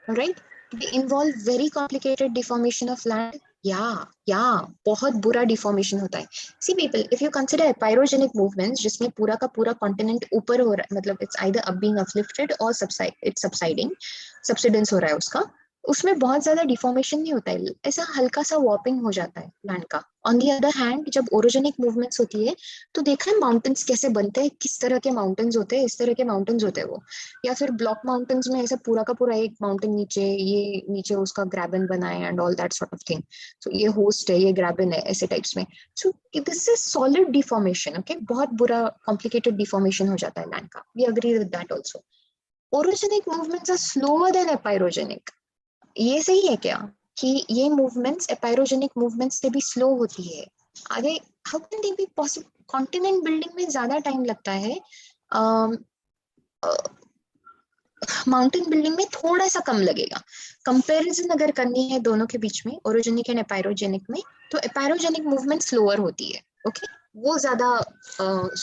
All right? They involve very complicated deformation of land. Yeah, बहुत बुरा deformation होता है. See people, if you consider pyrogenic movements, जिसमें पूरा का पूरा continent ऊपर हो रहा है, मतलब it's either up being uplifted or it's subsiding, subsidence हो रहा है उसका, उसमें बहुत ज्यादा डिफॉर्मेशन नहीं होता है, ऐसा हल्का सा वॉर्पिंग हो जाता है लैंड का। ऑन दी अदर हैंड जब ओरोजेनिक मूवमेंट्स होती है तो देखा है माउंटेन्स कैसे बनते हैं, किस तरह के माउंटेन्स होते हैं, इस तरह के माउंटेन्स होते हैं वो। या फिर ब्लॉक माउंटेन्स में ऐसा पूरा का पूरा एक माउंटेन नीचे, ये नीचे उसका ग्रैबन बना है and all that sort of thing. So ये होस्ट है, ये ग्रैबन है, ऐसे टाइप्स में। So this is solid deformation, okay? बहुत बुरा कॉम्प्लिकेटेड डिफॉर्मेशन हो जाता है लैंड का। We agree with that also. Orogenic movements are slower than epeirogenic. ये सही है क्या कि ये मूवमेंट्स एपायरोजेनिक मूवमेंट्स से भी स्लो होती है? आगे how can they be possible? Continent building में ज्यादा टाइम लगता है, माउंटेन बिल्डिंग में थोड़ा सा कम लगेगा। कंपैरिजन अगर करनी है दोनों के बीच में, ओरोजेनिक एंड एपायरोजेनिक में, तो एपायरोजेनिक मूवमेंट स्लोअर होती है, ओके? वो ज्यादा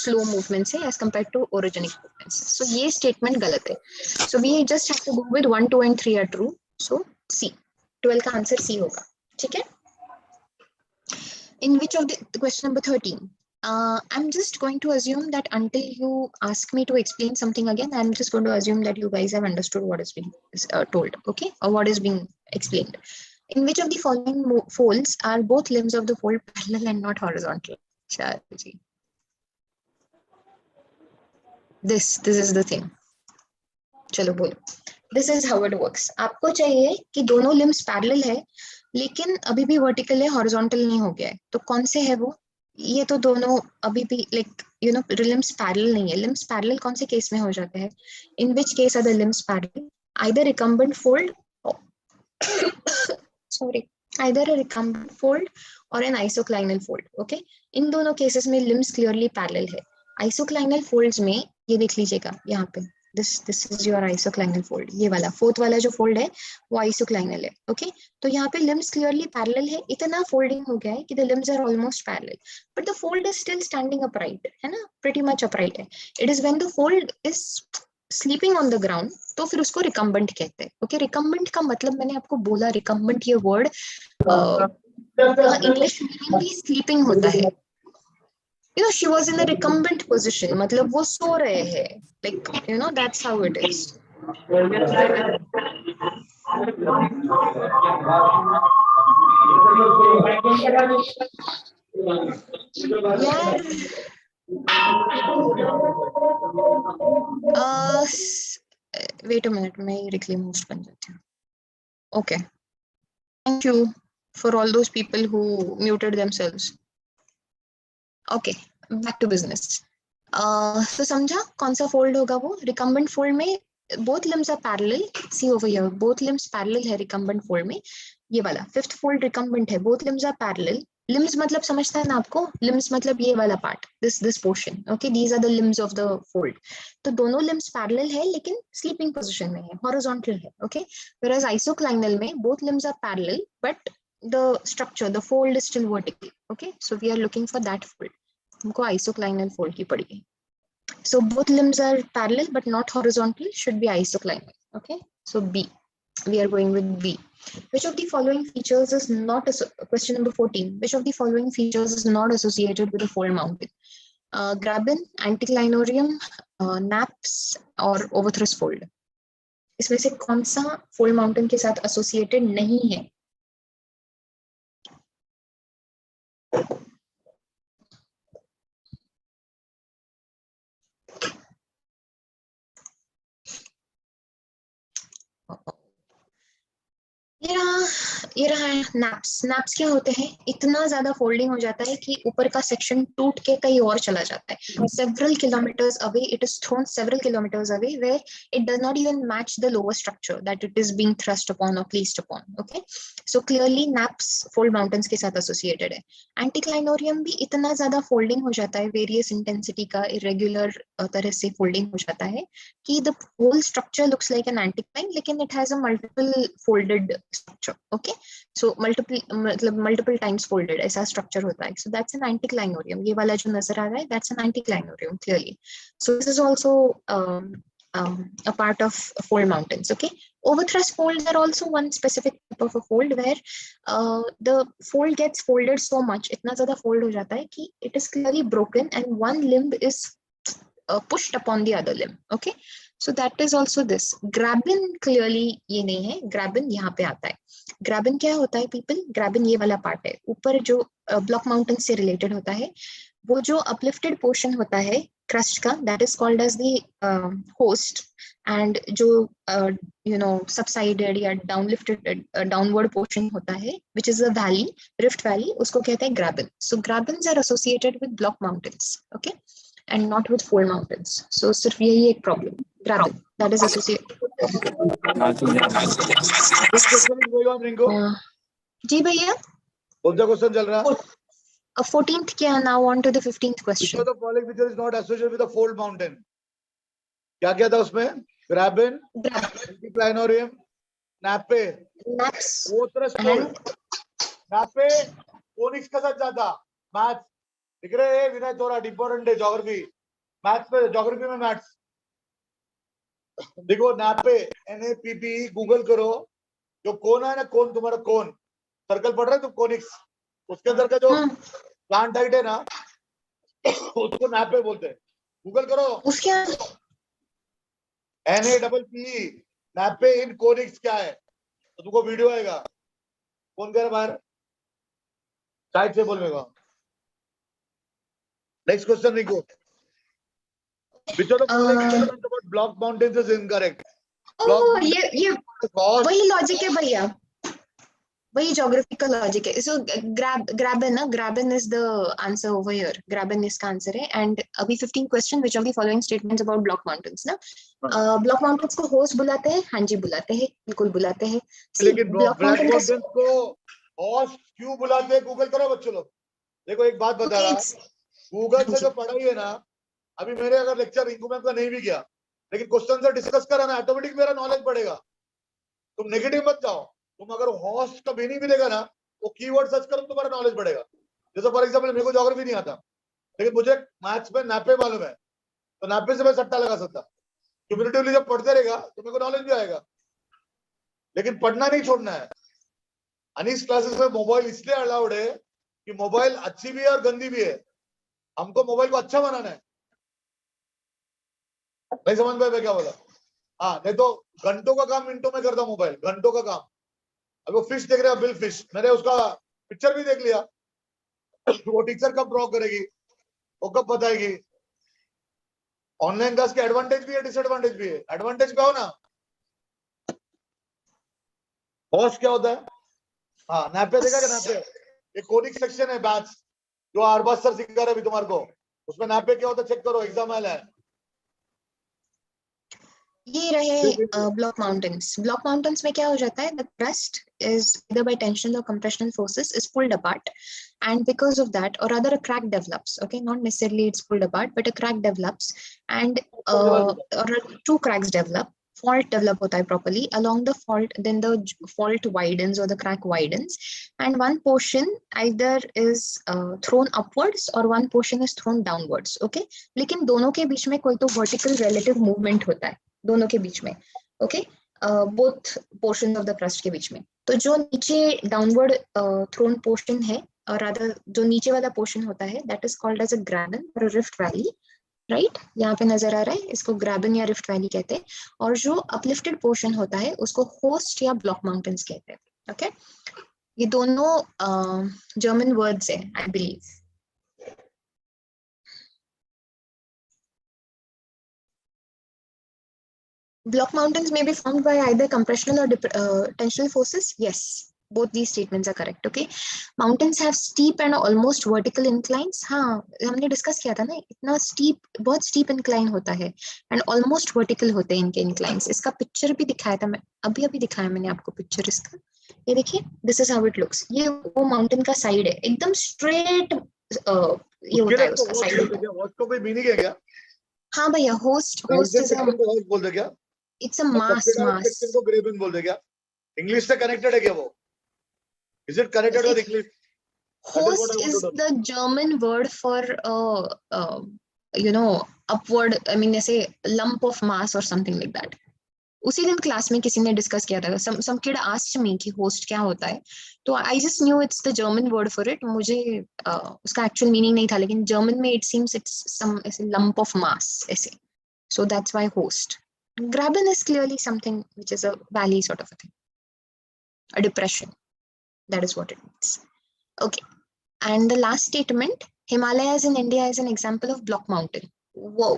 स्लो मूवमेंट्स है as compare to orogenic movements. So ये स्टेटमेंट गलत है। So we just have to go with 1, 2 and 3 are true. So see, 12 का आंसर सी होगा, ठीक है? In which of the question number 13, I'm just going to assume that until you ask me to explain something again, I'm just going to assume that you guys have understood what is being told, okay? Or what is being explained. In which of the following folds are both limbs of the fold parallel and not horizontal? This is the thing. चलो बोलो। This is how it works. आपको चाहिए कि दोनों limbs parallel है लेकिन अभी भी vertical है, horizontal नहीं हो गया है। तो कौन से है वो? ये तो दोनों अभी भी like you know limbs parallel नहीं है। Limbs parallel कौन से केस में हो जाते हैं? In which case are the limbs parallel? Either recumbent fold sorry, either a recumbent fold or an isoclinal fold, okay? इन दोनों केसेस में limbs clearly parallel है। Isoclinal folds में ये देख लीजिएगा यहाँ पे, this is your isoclinal fold, ये वाला फोर्थ वाला जो फोल्ड है वो आइसोक्लाइनल है। ओके, तो यहाँ पे लिम्स क्लियरली पैरेलल है, इतना फोल्डिंग हो गया है कि the limbs are almost parallel, but the fold is still standing upright, है ना, प्रीटी मच अपराइट है। It is when the fold is sleeping on the ground, तो फिर उसको रिकम्बेंट कहते हैं। ओके, रिकम्बेंट का मतलब मैंने आपको बोला, रिकम्बेंट ये वर्ड इंग्लिश मीनिंग भी स्लीपिंग होता है। You know, she was in a recumbent position, मतलब वो सो रहे हैं, like you know, that's how it is. यार wait a minute, मैं reclaim host बन जाती हूँ. Okay, thank you for all those people who muted themselves. Okay, back to business. So समझा कौन सा फोल्ड होगा वो? रिकम्बेंट फोल्ड में both limbs are parallel. See over here, both limbs parallel है रिकम्बेंट फोल्ड में, ये वाला फिफ्थ फोल्ड रिकम्बेंट है, both limbs are parallel. Limbs मतलब समझता है ना आपको, लिम्स मतलब ये वाला part, this portion, okay, these are the limbs of the fold. तो दोनों लिम्स पैरेलल है लेकिन स्लीपिंग पोजीशन में है, हॉरिजॉन्टल है, ओके। व्हेयरएज आइसोक्लाइनल में both limbs are parallel but the structure, the fold is still vertical, okay. So we are looking for that fold, हमको isoclinal fold की पड़ेगी। So both limbs are parallel but not horizontal, should be isoclinal, okay. So B, we are going with B. Which of the following features is not, question number 14, which of the following features is not associated with a fold mountain? Graben, anticlinorium, naps और overthrust fold. इसमें से कौन सा fold mountain के साथ associated नहीं है? ये रहा है नैप्स। नैप्स क्या होते हैं? इतना ज्यादा फोल्डिंग हो जाता है कि ऊपर का सेक्शन टूट के कहीं और चला जाता है, several kilometers away, it is thrown several kilometers away where it does not even match the lower structure that it is being thrust upon or placed upon, okay. So clearly naps fold mountains के साथ associated है। एंटीक्लाइनोरियम भी इतना ज्यादा folding हो जाता है, various intensity का irregular तरह से फोल्डिंग हो जाता है कि the whole structure looks like an anticline लेकिन it has a multiple folded structure, okay. So multiple times folded ऐसा structure होता है, so that's an anticlinorium। ये वाला जो नजर आ रहा है that's an anticlinorium clearly. So this is also a part of fold mountains, okay. Overthrust folds are also one specific type of a fold where the fold gets folded so much, इतना ज़्यादा fold हो जाता है कि it is clearly broken and one limb is pushed upon the other limb, okay. So that is also this. Graben clearly ये नहीं है, graben यहाँ पे आता है। graben क्या होता है people? graben ये वाला पार्ट है, ऊपर जो ब्लॉक माउंटेन से रिलेटेड होता है, वो जो अपलिफ्टेड पोर्शन होता है क्रस्ट का, that is called as the host, and जो you know subsided या downlifted downward portion होता है which is a valley, rift valley, उसको कहते हैं graben. So grabens are associated with block mountains, okay, and not with fold mountains. So सिर्फ यही एक problem, graben, that is associated. जी भैया, कौन सा क्वेश्चन चल रहा है? 14th क्या? Now on to the 15th question. So the following feature is not associated with a fold mountain. क्या क्या था उसमें? Graben, anticlinorium, nappe, naps overthrust fold, nappe, conics के साथ जाता, मैथ्स दिख रहे हैं विनय थोड़ा इंपॉर्टेंट है, ज्योग्राफी मैथ्स पे, ज्योग्राफी में मैथ्स देखो, नापे NAPPE गूगल करो, जो कोन है ना, कोन तुम्हारा कोन सर्कल पढ़ रहा है तो कोनिक्स, उसके अंदर का जो प्लांट हाइट है ना उसको नापे बोलते हैं, गूगल करो उसके NAPPE नापे इन कोनिक्स क्या है, तो तुमको वीडियो आएगा। कौन कह रहा बाहर? साइड से बोलेगा। Next question Rinku, which of the following statements about block mountains is incorrect? ये वही लॉजिक है भैया, वही ज्योग्राफी का लॉजिक है। सो graben ना, graben is the answer over here, graben इसका आंसर है। एंड अभी 15 question, which of the following statements about block mountains ना, ब्लॉक माउंटेन्स को होस्ट बुलाते हैं? हाँ जी बुलाते हैं, बिल्कुल बुलाते हैं। लेकिन ब्लॉक माउंटेन्स को होस्ट क्यों बुलाते हैं? गूगल करो बच्चों लोग। देखो एक बात बता रहा, गूगल से जो पढ़ाई है ना, अभी मेरे अगर लेक्चर रिंकू मैम का नहीं भी गया लेकिन क्वेश्चन से डिस्कस करा ना, ऑटोमेटिक मेरा नॉलेज बढ़ेगा। तुम नेगेटिव मत जाओ। तुम अगर होस्ट का मीनिंग मिलेगा ना, वो कीवर्ड सर्च करो, तुम्हारा नॉलेज बढ़ेगा। जैसे फॉर एग्जाम्पल मेरे को ज्योग्राफी नहीं आता, लेकिन मुझे मैथ्स में नापे मालूम है, तो नापे से मैं सट्टा लगा सकता। क्यूमुलेटिवली जब पढ़ते रहेगा तो मेरे को नॉलेज भी आएगा। लेकिन पढ़ना नहीं छोड़ना है। अनीस क्लासेस में मोबाइल इसलिए अलाउड है कि मोबाइल अच्छी भी है और गंदी भी है। हमको मोबाइल को अच्छा बनाना है। नहीं समझ में मैं क्या बोला? हाँ, नहीं तो घंटों का काम मिनटों में करता मोबाइल, घंटों का काम। अब वो फिश देख रहे हैं, बिल फिश, मैंने उसका पिक्चर भी देख लिया। वो टीचर कब ड्रॉ करेगी, वो कब बताएगी। ऑनलाइन क्लास के एडवांटेज भी है, डिसएडवांटेज भी है। एडवांटेज क्या हो ना, होस्ट क्या होता है? हाँ, नापे देखा क्या? नापे एक कोनिक सेक्शन है बैच, जो आरबाज सर सिखा रहे अभी तुम्हारे को, उसमें नापे क्या होता है चेक करो, एग्जाम आया है। ये रहे ब्लॉक माउंटेन्स। ब्लॉक माउंटेन्स में क्या हो जाता है, the crust is either by tensional or compressional forces is pulled apart, and because of that, or rather a crack develops. Okay, not necessarily it's pulled apart, but a crack develops, and or two cracks develop. Fault develop होता है properly along the fault, then the fault widens or the crack widens, and one portion either is thrown upwards or one portion is thrown downwards. Okay, लेकिन दोनों के बीच में कोई तो vertical relative movement होता है दोनों के बीच में। Okay, both portion of the crust के बीच में। तो जो नीचे डाउनवर्ड थ्रोन पोर्शन है, और अदर जो नीचे वाला पोर्शन होता है, that is called as a graben और रिफ्ट वैली। राइट, यहाँ पे नजर आ रहा है, इसको ग्रैबन या रिफ्ट वैली कहते हैं। और जो अपलिफ्टेड पोर्शन होता है उसको होस्ट या ब्लॉक माउंटेन्स कहते हैं। ओके, ये दोनों जर्मन वर्ड्स है I believe. Block mountains may be formed by either compressional or tensional forces. Yes, both these statements are correct. Okay, mountains have steep and almost vertical inclines. हाँ, हमने discuss किया था ना, इतना steep, बहुत steep incline होता है, and almost vertical होते हैं इनके inclines. इसका पिक्चर भी दिखाया था, मैं अभी दिखाया मैंने आपको पिक्चर इसका। ये देखिए, this is how it looks. ये वो माउंटेन का साइड है, एकदम स्ट्रेट ये होता है उसका साइड। होस्ट को कोई मीनिंग है क्या? हाँ भैया, होस्ट इज अ, होस्ट बोल दे क्या? it's a mass सेक्शन को ग्रेबन बोल दे क्या? इंग्लिश से कनेक्टेड है क्या वो? Is it connected with English? Host is the German word for upward, I mean ऐसे lump of mass or something like that. उसी दिन क्लास में किसी ने डिस्कस किया था, some kid asked me कि host क्या होता है, तो I just knew it's the German word for it. मुझे उसका actual meaning नहीं था, लेकिन German में it seems it's some ऐसे lump of mass ऐसे, so that's why host. Graben is clearly something which is a valley sort of a thing, a depression. That is what it means. Okay, and the last statement, Himalayas in India is an example of block mountain. Whoa,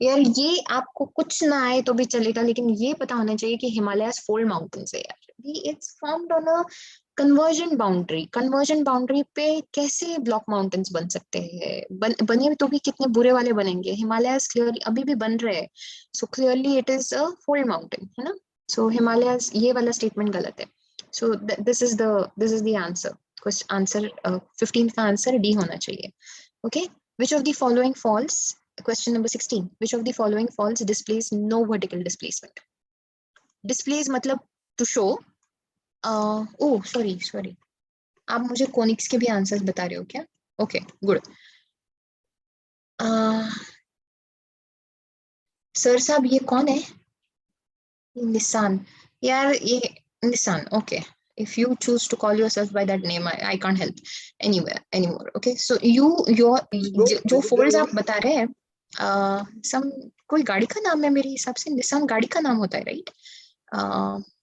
यार ये आपको कुछ ना आए तो भी चलेगा, लेकिन ये पता होना चाहिए कि हिमालयास फोल्ड माउंटेन्स है यार। It's formed on a conversion boundary. Conversion boundary पे कैसे ब्लॉक माउंटेन्स बन सकते हैं? बने तो भी कितने बुरे वाले बनेंगे। हिमालयास क्लियरली अभी भी बन रहे हैं, so clearly it is a fold mountain, है ना। सो हिमालयास, ये वाला स्टेटमेंट गलत है। सो this is the answer. Answer 15 का आंसर डी होना चाहिए। Okay, which of the following falls? Question number 16. Which of the following falls displays no vertical displacement? Displays मतलब to show. Oh, sorry. आप मुझे कोनिक्स के भी आंसर्स बता रहे हो क्या? Okay, good. सर साहब ये कौन है? निसान। यार ये Nissan. Okay. If you choose to call yourself by that name, I can't help anymore. Okay, so जो folds आप बता रहे हैं, some कोई गाड़ी का नाम है मेरे हिसाब से, निसान गाड़ी का नाम होता है, राइट?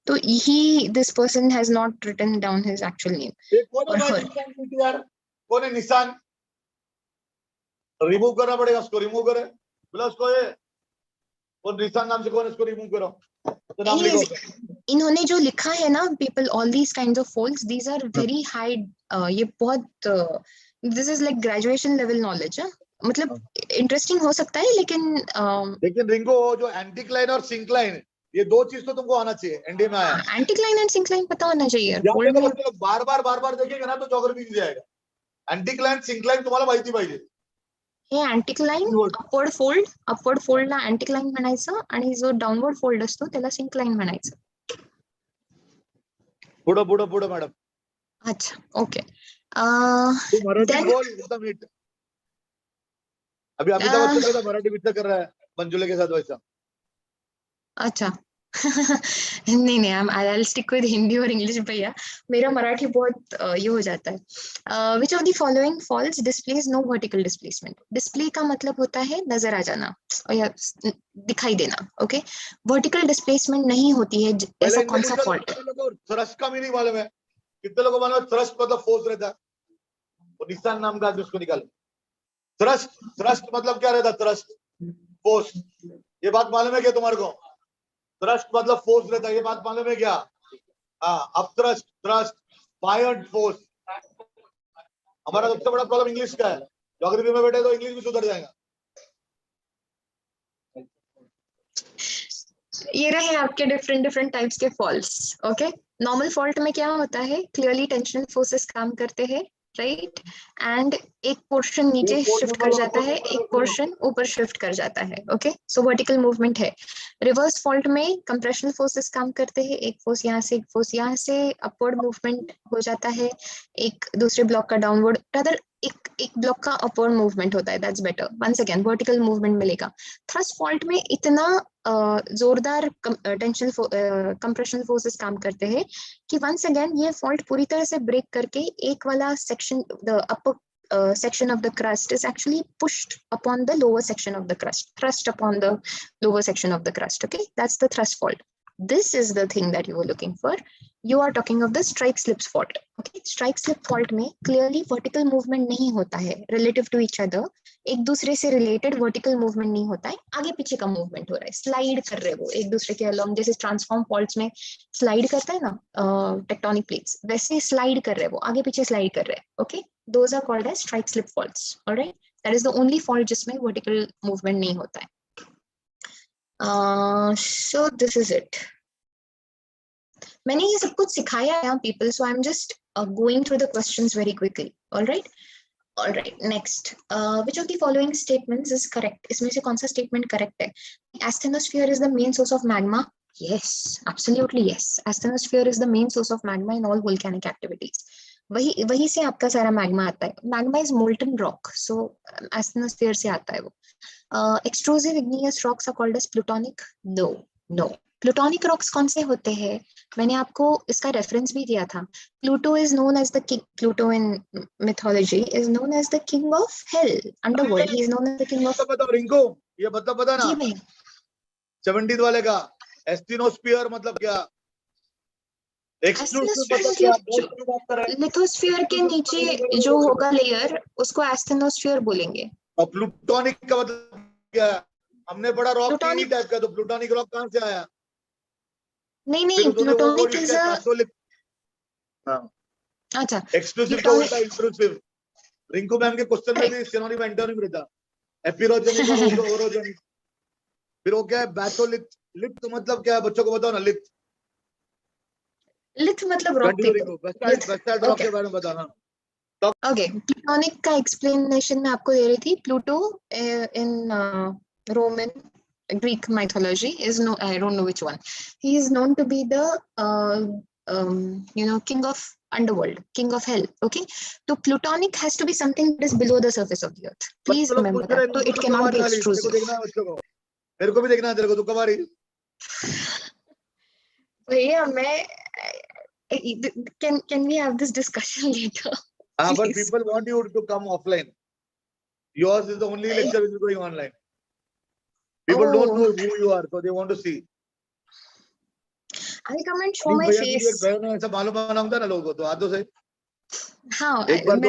तो this person has not written down his actual name. कौन है निसान? रिमूव करना पड़ेगा उसको, रिमूव करे बोला उसको, ये और निसान नाम से कौन है, इसको रिमूव करो तो नाम लिखो। इन्होंने जो लिखा है ना, people, all these kinds of folds, these are very high, ये बहुत this is like graduation level knowledge है, मतलब इंटरेस्टिंग हो सकता है, लेकिन रिंको जो एंटीक्लाइन और सिंक्लाइन, ये दो चीज तो तुमको आना चाहिए। एनडी में आया एंटीक्लाइन एंड सिंक्लाइन पता होना चाहिए। बार बार देखेंगे ना तो ज्योग्राफी जाएगा। एंटीक्लाइन सिंक्लाइन तुम्हाला माहिती पाहिजे। हे अँटिक्लाइन अपवर्ड फोल्डला अँटिक्लाइन म्हणायचं आणि जो डाऊनवर्ड फोल्ड असतो त्याला सिंक्लाइन म्हणायचं. पुढं पुढं पुढं मॅडम. अच्छा, ओके. तू मराठी Then बोल एकदम नीट. अभी अमिताभ बच्चन का मराठी पिक्चर कर रहा है मंजुले के साथ वैसा. अच्छा. नहीं नहीं, I will stick with Hindi और इंग्लिश भैया, मेरा मराठी बहुत ये हो जाता है. Which of the following faults displays no vertical displacement. Display का मतलब होता है नजर आ जाना या दिखाई देना. ओके, वर्टिकल डिस्प्लेसमेंट नहीं होती है. ऐसा कौन सा फॉल्ट है? थ्रस्ट का मीनिंग मालूम है? कितने लोगों को मालूम है थ्रस्ट मतलब फोर्स रहता है? वो निशान नाम का उसको निकालो. थ्रस्ट मतलब क्या रहता है? Thrust force. ये बात मालूम है क्या तुम्हारे को? थ्रस्ट मतलब फोर्स रहता है, ये बात मालूम है क्या? हाँ, अब थ्रस्ट फायर्ड फोर्स. हमारा सबसे बड़ा प्रॉब्लम इंग्लिश का है. ज्योग्राफी में बैठे तो इंग्लिश भी सुधर जाएगा. ये रहे आपके डिफरेंट टाइप्स के फॉल्ट्स. ओके, नॉर्मल फॉल्ट में क्या होता है? क्लियरली टेंशनल फोर्सेस काम करते हैं, राइट, एंड एक पोर्शन नीचे शिफ्ट कर जाता है, एक पोर्शन ऊपर शिफ्ट कर जाता है. ओके, सो वर्टिकल मूवमेंट है. रिवर्स फॉल्ट में कंप्रेशनल फोर्सेस काम करते हैं, एक फोर्स यहाँ से एक फोर्स यहाँ से, अपवर्ड मूवमेंट हो जाता है, एक दूसरे ब्लॉक का डाउनवर्ड, रादर एक ब्लॉक का अपवर्ड मूवमेंट होता है. That's better. Once again vertical movement मिलेगा. थ्रस्ट फॉल्ट में इतना जोरदार टेंशन कंप्रेशनल फोर्सेस काम करते हैं कि वंस अगेन ये फॉल्ट पूरी तरह से ब्रेक करके एक वाला section, the upper section of the crust is actually pushed upon the lower section of the crust, thrust upon the lower section of the crust. Okay, that's the thrust fault. This is the thing that you were looking for. You are talking of the strike slips fault. Okay, strike slip fault में clearly vertical movement नहीं होता है relative to each other. एक दूसरे से related vertical movement नहीं होता है, आगे पीछे का movement हो रहा है, slide कर रहे वो एक दूसरे के along. जैसे transform faults में slide करता है ना tectonic plates, वैसे slide कर रहे वो, आगे पीछे slide कर रहे. Okay, those are called as strike slip faults. All right, that is the only fault जिसमें vertical movement नहीं होता है. So this is it. मैंने ये सब कुछ सिखाया है people, so I'm just going through the questions very quickly. All right, next. Which of the following statements is correct? इसमें से कौन सा statement correct है? Asthenosphere is the main source of magma. Yes, absolutely yes. Asthenosphere is the main source of magma in all volcanic activities. वही से आपका सारा magma आता है. Magma is molten rock, so asthenosphere से आता है वो. Extrusive igneous rocks are called as plutonic. No. Plutonic rocks कौन से होते हैं? मैंने आपको इसका रेफरेंस भी दिया था. Pluto is known as the king. Pluto in mythology is known as the king of hell, underworld. He is known as the king of. बताओ रिंकू, ये मतलब पता ना? जी भैया. 70 वाले का एस्टिनोस्फीयर मतलब क्या? लिथोस्फीयर के नीचे जो होगा लेयर उसको एस्थेनोस्फीयर बोलेंगे. और प्लूटोनिक का मतलब क्या है? हमने पढ़ा रॉक टीवी टाइप का, तो प्लूटोनिक रॉक कहां से आया? नहीं, प्लूटोनिक इज अच्छा एक्सक्लूसिव का उल्टा इंक्लूसिव. रिंकू मैम के क्वेश्चन में भी सिनोनिम एंटोनिम रहता. एपिरोजेनिक और ओरोजेनिक. फिर वो क्या है? बैथोलिथ. लिथ तो मतलब क्या है? बच्चों को बताओ ना. लिथ मतलब रॉक के बारे में बताना. ओके, प्लूटोनिक का एक्सप्लेनेशन मैं आपको दे रही थी. Pluto in Roman Greek mythology is no, I don't know which one. He is known to be the king of underworld, king of hell. Okay, so plutonic has to be something that is below the surface of the earth. Please remember that. So it cannot be extrusive. मेरे को भी देखना है तेरे को. तू कब आ रही? भैया मैं can we have this discussion later? But people want you to come offline. Yours is the only lecture which is going online. People don't know who you are, so they want to see. I come and show my face. ऐसा मालूम बनाऊंगा ना लोगों को, तो आ तो सही. हाँ, एक बार तो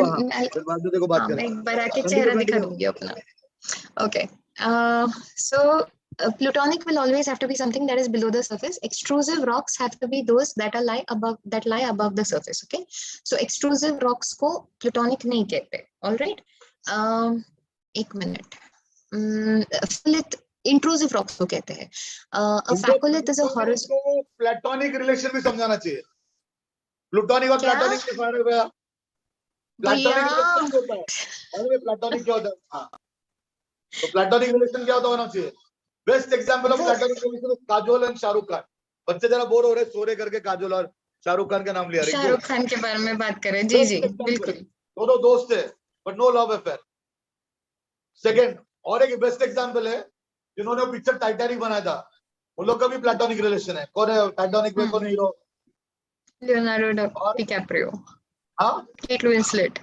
फिर बाद में देखो बात करें. मैं एक बार आके चेहरा दिखा दूंगी अपना. Okay, so plutonic will always have to be something that is below the surface. Extrusive rocks have to be those that lie above the surface. Okay, so extrusive rocks को plutonic नहीं कहते. All right, एक minute. Intrusive rocks को कहते हैं. A facholith is a horizontal. Platonic relation भी समझाना चाहिए. प्लूटोनिक और प्लेटोनिक के बारे में. प्लेटोनिक क्या होता है? तो प्लेटोनिक रिलेशन क्या होता होना चाहिए? Best example of platonic relation Kajol and Shahrukh Khan. बच्चे जरा बोर हो रहे, सो रहे करके काजोल और शाहरुख खान का नाम लिया. शाहरुख खान के बारे में बात करें. जी जी बिल्कुल. दोनों दोस्त थे but no love affair. Second, और एक बेस्ट एग्जांपल है जिन्होंने पिक्चर टाइटैनिक बनाया था, उन लोग का भी प्लेटोनिक रिलेशन है. कौन है टाइटैनिक में? कौन है हीरो? Leonardo DiCaprio. हाँ, केट विंसलेट.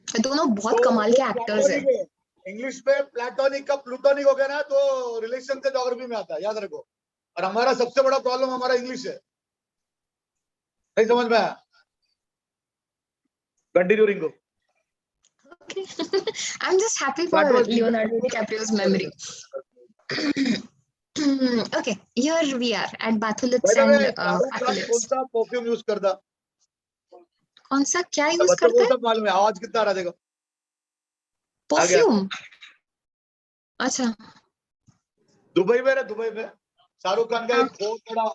दोनों बहुत कमाल के एक्टर्स हैं. इंग्लिश में प्लेटोनिक का प्लूटोनिक हो गया ना, तो रिलेशन से ज्योग्राफी में आता है, याद रखो. और हमारा सबसे बड़ा प्रॉब्लम हमारा इंग्लिश है. नहीं समझ में आया? Continue Rinku. Okay. I'm just happy for Leonardo DiCaprio's memory. Okay, here we are at batholiths and facholiths. कौन सा परफ्यूम यूज करता? कौन सा क्या यूज बच्चों करता को है? सब मालूम है. आवाज कितना आ रहा देखो. परफ्यूम. अच्छा. दुबई में शाहरुख खान का एक बहुत बड़ा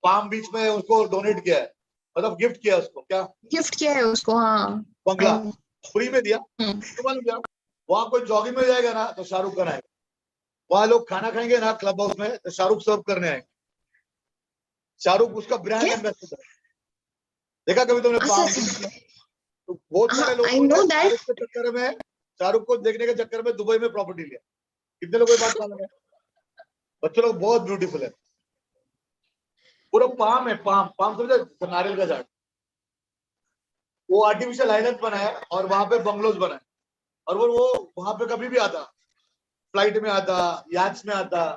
पाम बीच में उसको डोनेट किया है, मतलब गिफ्ट किया उसको. क्या गिफ्ट किया है उसको? हाँ, बंगला फ्री में दिया. तो मालूम क्या, वहां कोई जॉगिंग में जाएगा ना तो शाहरुख खान आएगा. वहां लोग खाना खाएंगे ना क्लब हाउस में तो शाहरुख सर्व करने आएंगे. शाहरुख उसका ब्रांड एम्बेसडर. देखा कभी तुमने पाम बीच में? तो बहुत सारे लोगों ने शाहरुख को देखने के चक्कर में दुबई में प्रॉपर्टी लिया. कितने लोगों को बात मालूम है? बच्चे लोग बहुत ब्यूटीफुल है. पूरा पाम है. पाम समझे? नारियल का झाड़. वो आर्टिफिशियल आइलैंड बनाया और वहां पे बंगलोज बनाए. और वो वहां पे कभी भी आता, फ्लाइट में आता, याच में आता,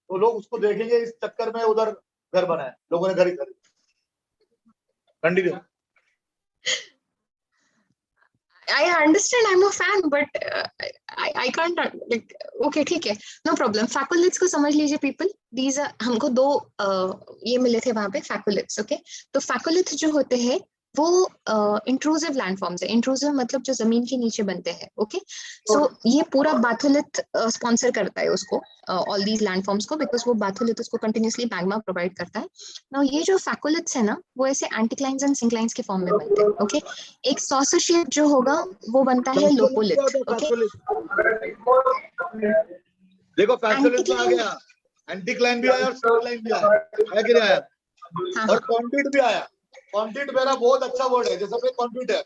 तो लोग उसको देखेंगे इस चक्कर में उधर घर बनाए लोगों ने. घर ही खरीद. Continue. I understand. I'm a fan, but I can't like. Okay, ठीक है, no problem. Facholiths को समझ लीजिए people. These are हमको दो ये मिले थे वहाँ पे facholiths. Okay, तो facholiths जो होते हैं वो intrusive landforms है. Intrusive मतलब जो जमीन के नीचे बनते हैं. Okay, so ये पूरा batholith sponsor करता है उसको, all these landforms को, because वो batholith उसको continuously magma provide करता है. Now ये जो facholiths है ना, वो ऐसे anticlines and synclines के फॉर्म में बनते हैं. Okay, एक saucer shape जो होगा वो बनता है लोपोलिथ. Okay, देखो फैसोलिथ में आ गया, एंटीक्लाइन भी आया और सिंक्लाइन भी आया है कि नहीं आया? और कॉन्क्रीट भी आया. कॉन्क्रीट मेरा बहुत अच्छा वर्ड है. जैसे कॉन्क्रीट है,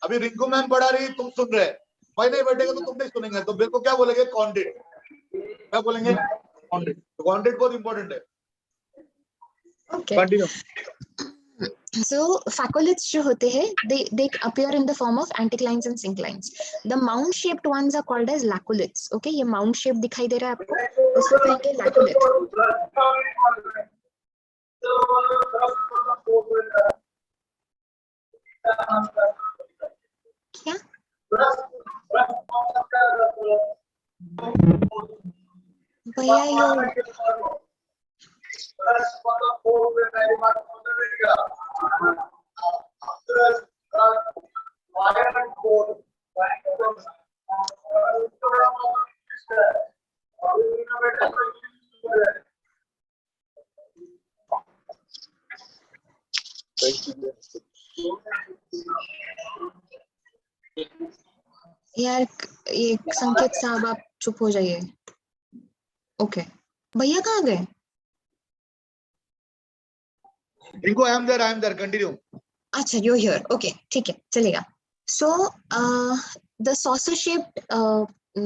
अभी रिंकू मैम पढ़ा रही, तुम सुन रहे, मैं नहीं बैठेगा तो तुम नहीं सुनेंगे. तो बिल्कुल क्या बोलेंगे? कॉन्क्रीट. क्या बोलेंगे? कॉन्क्रीट. तो कॉन्क्रीट बहुत इंपॉर्टेंट है. okay. कंटिन्यू. So facholiths जो होते हैं they appear in the form of anticlines and synclines. The mound shaped ones are called as laccoliths. Okay, ये mound shape दिखाई दे रहा है आपको, उसको कहेंगे laccolith. क्या भैया ये यार ये संकेत साहब आप चुप हो जाइए. ओके, भैया कहाँ गए? Rinku I am there. Continue. अच्छा, you're here. Okay, ठीक है, चलेगा. So the saucer shaped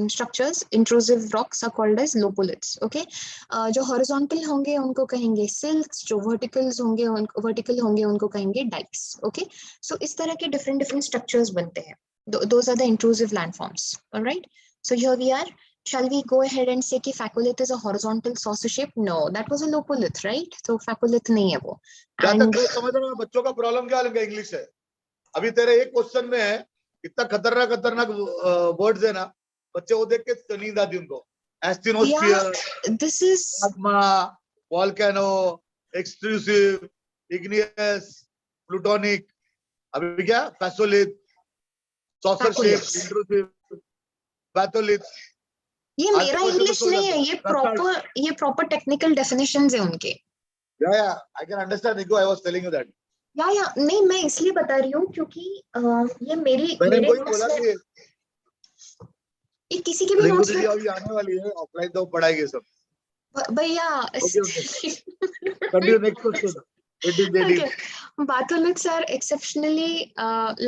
structures, intrusive rocks are called as lopoliths. Okay, जो horizontal होंगे उनको कहेंगे silts, जो vertical होंगे उनको कहेंगे dikes. Okay, so इस तरह के different structures बनते हैं. Those are the intrusive landforms. All right, so here we are. Shall we go ahead and say कि facholith is a horizontal saucer shape? No, that was a lopolith, right? So facholith नहीं है वो. And समझ रहे हो बच्चों का problem क्या है? इंग्लिश है. अभी तेरे एक क्वेश्चन में है, इतना खतरनाक वर्ड्स है ना, बच्चे वो देख के नींद आती उनको. एस्टिनोस्फियर, this is magma, volcano, extrusive, igneous, plutonic. अभी क्या? फैसोलिथ, saucer shape, intrusive, batholith. ये मेरा इंग्लिश नहीं है, ये प्रॉपर टेक्निकल डेफिनेशंस है उनके. Yeah, I can understand. Nico, I was telling you that. या नहीं, मैं इसलिए बता रही हूँ क्योंकि ये मैंने कोई बोला कि ये किसी के भी रिंकू नोट्स दीदी में अभी आने वाली है, ऑफलाइन तो पढ़ाएगी सब। भैया continue, next question. It is ready. Okay. Batholiths are exceptionally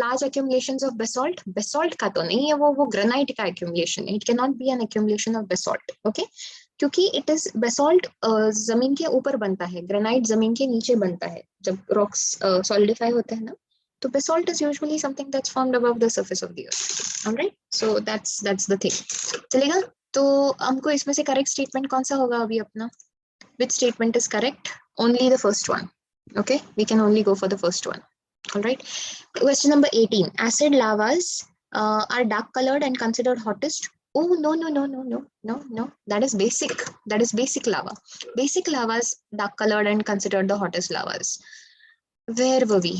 large accumulations of basalt. Basalt का तो नहीं है, वो granite का accumulation है. It cannot be an accumulation of basalt. Okay? क्योंकि it is basalt जमीन के ऊपर बनता है, granite जमीन के नीचे बनता है. जब rocks solidify होते हैं ना, तो basalt is usually something that's formed above the surface of the earth. Alright? So that's the thing. चलेगा? तो हमको इसमें से correct statement कौन सा होगा अभी अपना? Which statement is correct? Only the first one. Okay, we can only go for the first one. All right. Question number 18. Acid lavas are dark colored and considered hottest. Oh, no. That is basic. That is basic lava. Basic lavas dark colored and considered the hottest lavas. Where were we?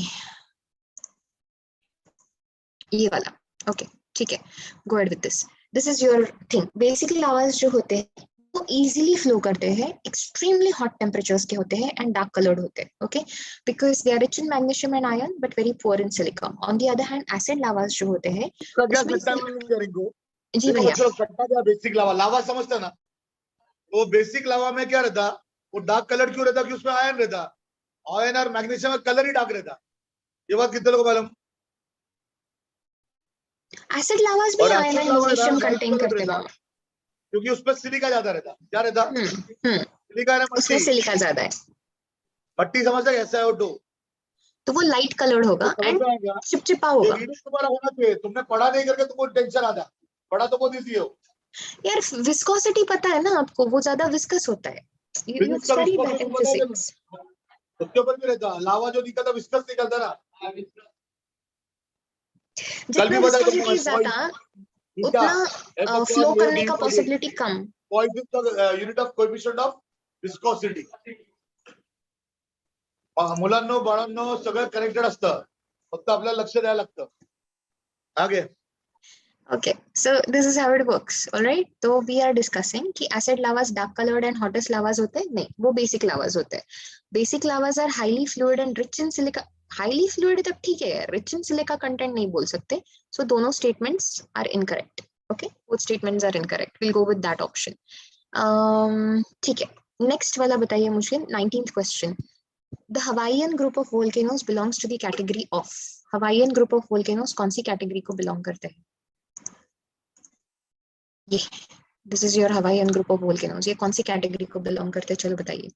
ये वाला. Okay, ठीक है. Go ahead with this. This is your thing. Basic lavas जो होते हैं वो easily flow करते हैं, extremely hot temperatures के होते हैं and dark colored होते हैं, okay? Because they are rich in magnesium and iron but very poor in silica. On the other hand, acid lavas जो होते हैं इसका क्या उसमें कट्टा मीनिंग है रिंकू? जी देखो भैया, बच्चों, कट्टा क्या, बेसिक लावा, लावा समझते ना? तो बेसिक लावा में क्या रहता? वो डार्क कलर क्यों रहता? कि उसमें आयरन रहता, आयरन और मैग्नीशियम का कलर ही डार्क रहता. ये बात कितने लोगों को मालूम? acid lavas भी और iron acid and lava magnesium dark contain colour करते रहता हैं. क्योंकि उसमें सिलिका ज्यादा रहता. क्या रहता? सिलिका है, उसमें मट्टी. सिलिका ज्यादा है मट्टी समझता है, SiO2. तो वो लाइट कलर्ड होगा समझ एंड में आ गया? चिपचिपा ये होगा. रीडिंग तुम्हारा होना चाहिए. तुमने पढ़ा नहीं करके तुमको टेंशन आता. पढ़ा तो बहुत इजी हो. यार विस्कोसिटी पता है ना आपको, वो ज्यादा विस्कस होता है. You फिजिक्स का studied विस्कोसिटी that in पता है? physics. उसके ऊपर भी रहता. लावा जो निकलता विस्कस निकलता ना. कल जितना भी बताया तुमको विस्कोसिटी मैं. ज्यादा क्या उतना फ्लो करने का possibility come. Unit of coefficient of viscosity. मुलांनो बाळांनो सगळं कनेक्टेड असतं, फक्त आपल्याला लक्ष द्यायला लागतं. आगे. Okay, so this is how it works, all right? So we are discussing कि acid lavas dark colored and hottest lavas होते हैं. नहीं, वो basic lavas होते हैं. Basic lavas are highly fluid and rich in silica. Highly fluid तब ठीक है, rich in silica content नहीं बोल सकते. So दोनों statements are incorrect. Okay, both statements are incorrect. We'll go with that option. ठीक है. Next वाला बताइए मुझे. 19th question. The Hawaiian group of volcanoes belongs to the category of. Hawaiian group of volcanoes कौन सी category को belong करते हैं? ये this is your Hawaiian group of volcanoes. ये कौन सी कैटेगरी को बिलोंग करते हैं? चलो बताइए.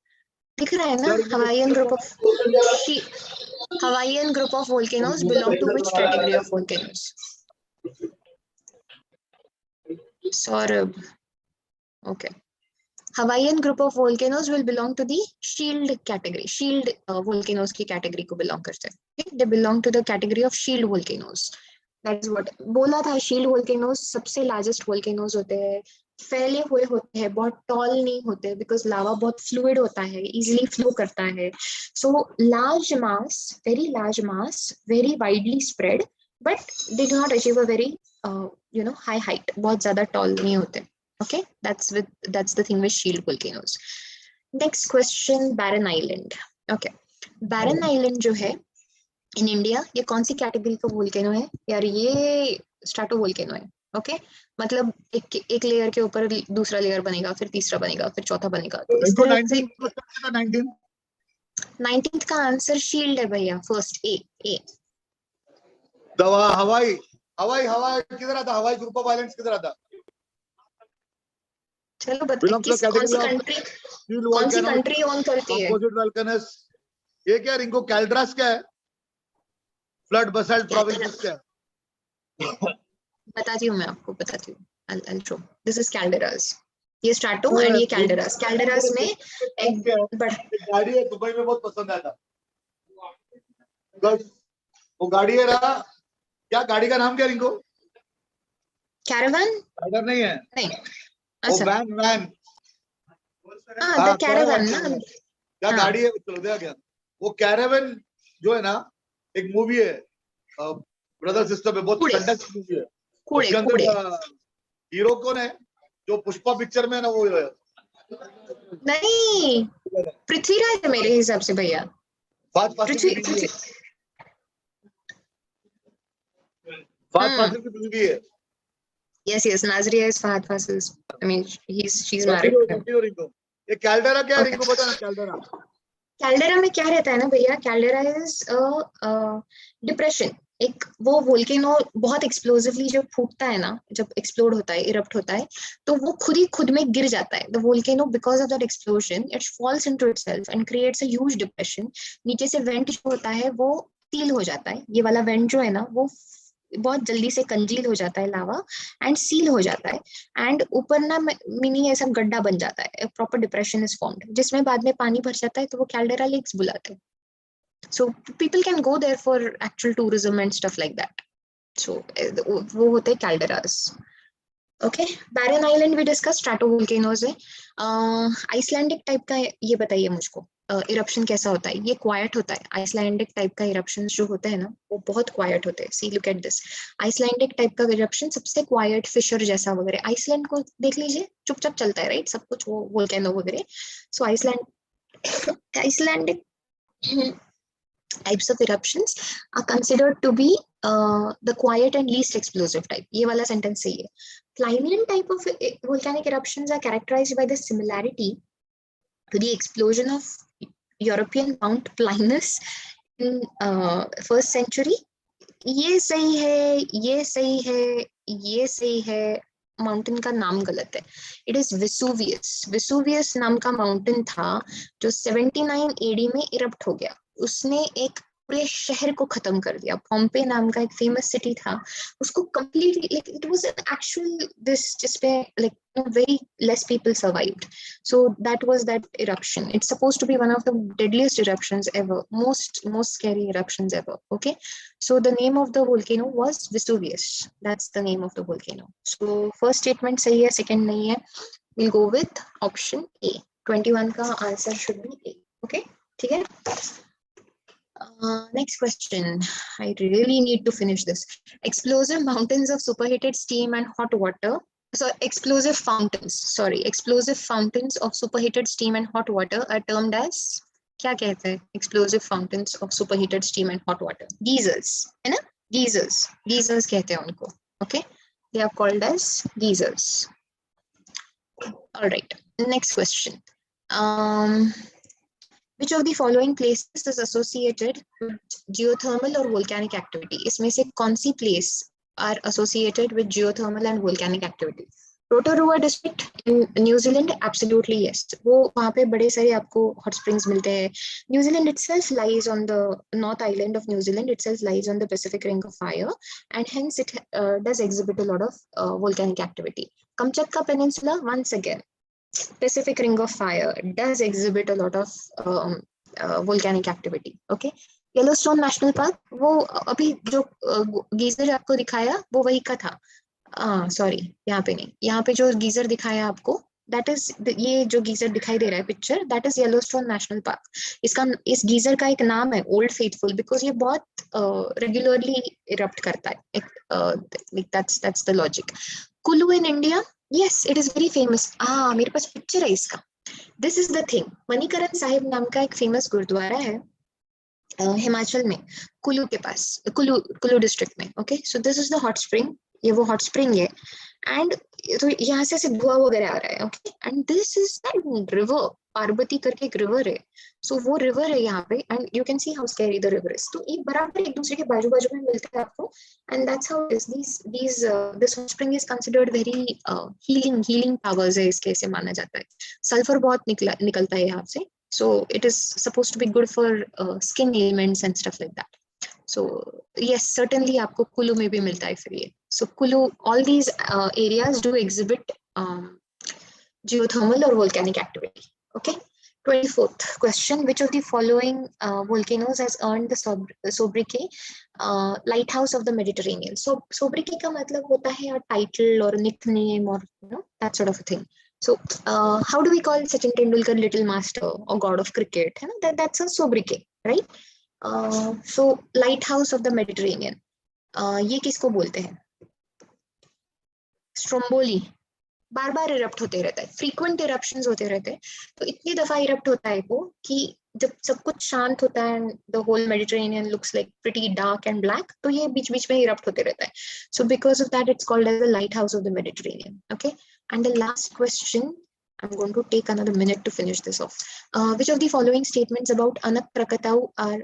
दिख रहा है ना? Hawaiian group of volcanoes belong to which category of volcanoes? Saurabh. Okay. Hawaiian group of volcanoes will belong to the shield category. Shield volcanoes की कैटेगरी को बिलोंग करते हैं. They belong to the category of shield volcanoes. That is what बोला था. Shield volcanoes सबसे largest volcanoes होते हैं, फैले हुए होते हैं, बहुत टॉल नहीं होते बिकॉज लावा बहुत फ्लूइड होता है, इजीली फ्लो करता है. So large mass, very large mass, very widely spread, but they do not achieve a very high height. बहुत ज्यादा टॉल नहीं होते. Okay, that's the thing with shield volcanoes. Next question, barren island. Okay, barren island जो है in India, ये कौन सी category का volcano है यार? ये स्ट्रैटो वोल्केनो है. ओके, मतलब एक लेयर के ऊपर दूसरा लेयर बनेगा, फिर तीसरा बनेगा, फिर चौथा बनेगा. तो इस तरह से 19th का आंसर शील्ड है भैया. First A. दवा हवाई किधर आता? हवाई ग्रुप ऑफ आइलैंड्स किधर आता? चलो बताइए कौन सी कंट्री ऑन करती है? कंपोजिट वोल्केनस. ये क्या रिंको? कैल्ड्रास क्या है? फ्लड बसाल्ट प्रोविंसेस क्या है? बताती हूँ मैं आपको, बताती हूँ. I'll show. This is calderas. ये स्ट्रैटो एंड ये कैल्डेरास. कैल्डेरास में एक गाड़ी है, दुबई में बहुत पसंद आता. वो गाड़ी है ना, क्या गाड़ी का नाम क्या रिंको? कैरावन? राइडर नहीं है. नहीं. वो वैन. हाँ, द कैरावन ना. क्या गाड़ी है? चलो देखा क्या वो कैरावन जो है ना, एक मूवी है, ब्रदर सिस्टर में, बहुत फैंटास्टिक मूवी है. उसके अंदर हीरो कौन है? जो पुष्पा पिक्चर में ना, वो नहीं, पृथ्वीराज है मेरे हिसाब से भैया. पृथ्वी है. Yes, Nazria is Fahad Fasil's. I mean, she's married to him. Rinku, ये कैल्डेरा क्या है Okay. रिंकू, बता ना कैल्डेरा। कैल्डेरा में क्या रहता है ना भैया, कैल्डेरा इज डिप्रेशन। एक वो वोल्केनो बहुत एक्सप्लोसिवली जब फूटता है ना, जब एक्सप्लोड होता है, इरप्ट होता है, तो वो खुद ही खुद में गिर जाता है। The volcano because of that explosion it falls into itself and creates a huge depression. नीचे से वेंट जो होता है वो सील हो जाता है, ये वाला वेंट जो है ना वो बहुत जल्दी से कंजील हो जाता है लावा एंड सील हो जाता है एंड ऊपर ना मिनी ऐसा गड्ढा बन जाता है, प्रॉपर डिप्रेशन इज फॉर्म्ड, जिसमें बाद में पानी भर जाता है, तो वो कैल्डेरा लेक्स बुलाते हैं। So people can go there for actual tourism and stuff like that. So वो होते हैं calderas. Okay, barren island we discussed, stratovolcanoes है। Icelandic type का ये बताइए मुझको, इरप्शन कैसा होता है? ये क्वाइट होता है। आइसलैंडिक टाइप का इरप्शन जो होते हैं ना वो बहुत क्वाइट होते हैं। See look at this, Icelandic type का इरप्शन सबसे क्वाइट, फिशर जैसा वगैरह। आइसलैंड को देख लीजिए, चुपचाप चलता है, राइट, सब कुछ वो वोल्केनो वगैरह। सो Icelandic types of eruptions are considered to be the quiet and least explosive type. ये वाला sentence सही है। Plinian type of volcanic eruptions are characterized by the similarity to the explosion of European Mount Plinus in first century. ये सही है, ये सही है, ये सही है। माउंटेन का नाम गलत है। It is Vesuvius. विसुवियस नाम का माउंटेन था जो 79 एडी में इरप्ट हो गया। उसने एक पूरे शहर को खत्म कर दिया। पॉम्पे नाम का एक फेमस सिटी था, उसको completely, like it was an actual this जिसपे like very less people survived. So that was that eruption. It's supposed to be one of the deadliest eruptions ever, most scary eruptions ever. Okay, so the name of the volcano was Vesuvius. That's the name of the volcano. So first statement sahi hai, second nahi hai. We'll go with option A. 21 ka answer should be A. Okay, theek hai? Next question. I really need to finish this. Explosive mountains of superheated steam and hot water. So explosive fountains of superheated steam and hot water are termed as, क्या कहते हैं? Explosive fountains of superheated steam and hot water. Geysers, है ना? Geysers कहते हैं उनको. Okay, they are called as geysers. All right. Next question. Which of the following places is associated with geothermal or volcanic activity? इसमें से कौन सी place are associated with geothermal and volcanic activity? Rotorua district in New Zealand, absolutely yes. वो वहाँ पे बड़े सारे आपको hot springs मिलते हैं. New Zealand itself lies on the North Island of New Zealand itself lies on the Pacific Ring of Fire, and hence it does exhibit a lot of volcanic activity. Kamchatka Peninsula, once again, Pacific Ring of Fire does exhibit a lot of volcanic activity. Okay, Yellowstone National Park, वो अभी जो geyser आपको दिखाया वो वही का था। Sorry, यहाँ पे नहीं, यहाँ पे जो गीजर दिखाया आपको, दैट इज, ये जो गीजर दिखाई दे रहा है picture, that is Yellowstone national park. इसका, इस गीजर का एक नाम है ओल्ड फेथफुल, बिकॉज ये बहुत रेगुलरली इरप्ट करता है। That's the logic. Kullu in India, yes, it is very famous. मेरे पास पिक्चर है इसका। This is the thing. Manikaran Sahib नाम का एक फेमस गुरुद्वारा है हिमाचल में, कुल्लू के पास, कुल्लू डिस्ट्रिक्ट में। Okay, so this is the hot spring, ये वो हॉट स्प्रिंग है, एंड तो यहाँ से धुआं वगैरह आ रहा है। Okay, and this is that river, Parvati करके एक रिवर है। सो वो रिवर है यहाँ पे, and you can see how scary the river is. तो एक बराबर एक दूसरे के बाजू बाजू में मिलता है आपको, and that's how is this hot spring is considered very healing powers है इसके, ऐसे माना जाता है। सल्फर बहुत निकलता है यहाँ से, so it is supposed to be good for skin ailments and stuff like that. So yes, certainly आपको कुल्लू में भी मिलता है फिर ये। So Kullu, all these areas do exhibit geothermal or volcanic activity. Okay, 24th question. Which of the following volcanoes has earned the sobriquet lighthouse of the Mediterranean? So sobriquet का मतलब होता है a title or a nickname or that sort of a thing. So how do we call Sachin Tendulkar little master or god of cricket? That's a sobriquet, right? So lighthouse of the Mediterranean, ये किसको बोलते हैं? Stromboli बार बार erupt होते रहता है, frequent eruptions होते रहते हैं। तो इतनी दफा इरप्ट होता है वो कि जब सब कुछ शांत होता है and the whole Mediterranean looks like pretty dark and black, तो ये बीच बीच में erupt होते रहता है. So because of that, it's called as the lighthouse of the Mediterranean. Okay. And the last question, I'm going to take another minute to finish this off. Which of the following statements about Anak Krakatau are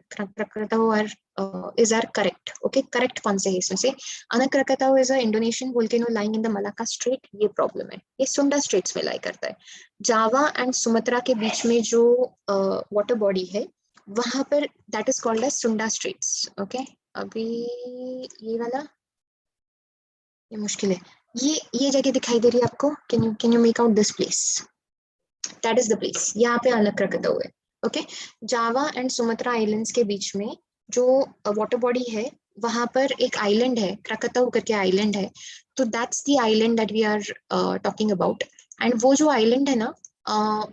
correct? Okay, correct कौन से है इसमें से? Anak Krakatau is an Indonesian volcano lying in the Malacca Strait. ये problem है. ये Sunda Straits में lie करता है. Java and Sumatra के बीच में जो water body है, वहाँ पर that is called as Sunda Straits. Okay. अभी ये वाला ये मुश्किल है. ये जगह दिखाई दे रही है आपको? Can you make out this place? That is the place. यहाँ पे अनक क्रकताउ है. Okay. Java and Sumatra islands के बीच में जो वाटर बॉडी है, वहां पर एक आइलैंड है, क्रकताउ करके आइलैंड है. तो that's the island that we are talking about. And वो जो आइलैंड है ना,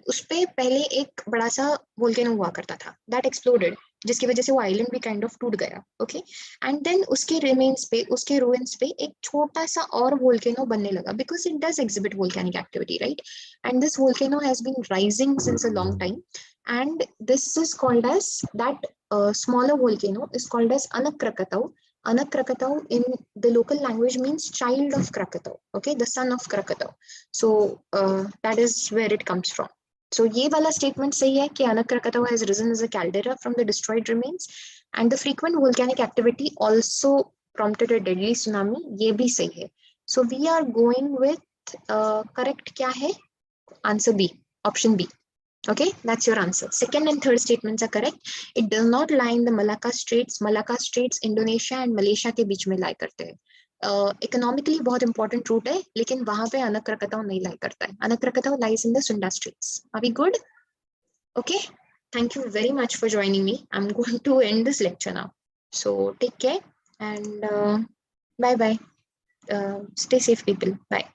उस पे पहले एक बड़ा सा वोल्केनो हुआ करता था, दैट एक्सप्लोडेड, जिसकी वजह से वो आइलैंड भी काइंड ऑफ टूट गया. ओके. एंड देन उसके रिमेन्स पे, उसके रूइंस पे एक छोटा सा और वोल्केनो बनने लगा, because it does exhibit volcanic activity, right? And this volcano has been rising since a long time, and this is called as that smaller volcano is called as Anak Krakatau. Anak Krakatau in the local language means child of Krakatau. Okay, the son of Krakatau. So that is where it comes from. So ये वाला statement सही है कि Anak Krakatau has risen as a caldera from the destroyed remains, and the frequent volcanic activity also prompted a deadly tsunami. ये भी सही है. So we are going with correct क्या है? Answer B, option B. Okay, that's your answer. Second and third statements are correct. It does not lie in the Malacca Straits. Malacca Straits Indonesia and Malaysia के बीच में lie करते हैं. Economically बहुत important route है, लेकिन वहाँ पे Anak Krakatau नहीं lie करता है. Anak Krakatau lies in the Sunda Straits. Are we good? Okay. Thank you very much for joining me. I'm going to end this lecture now. So take care and bye bye. Stay safe, people. Bye.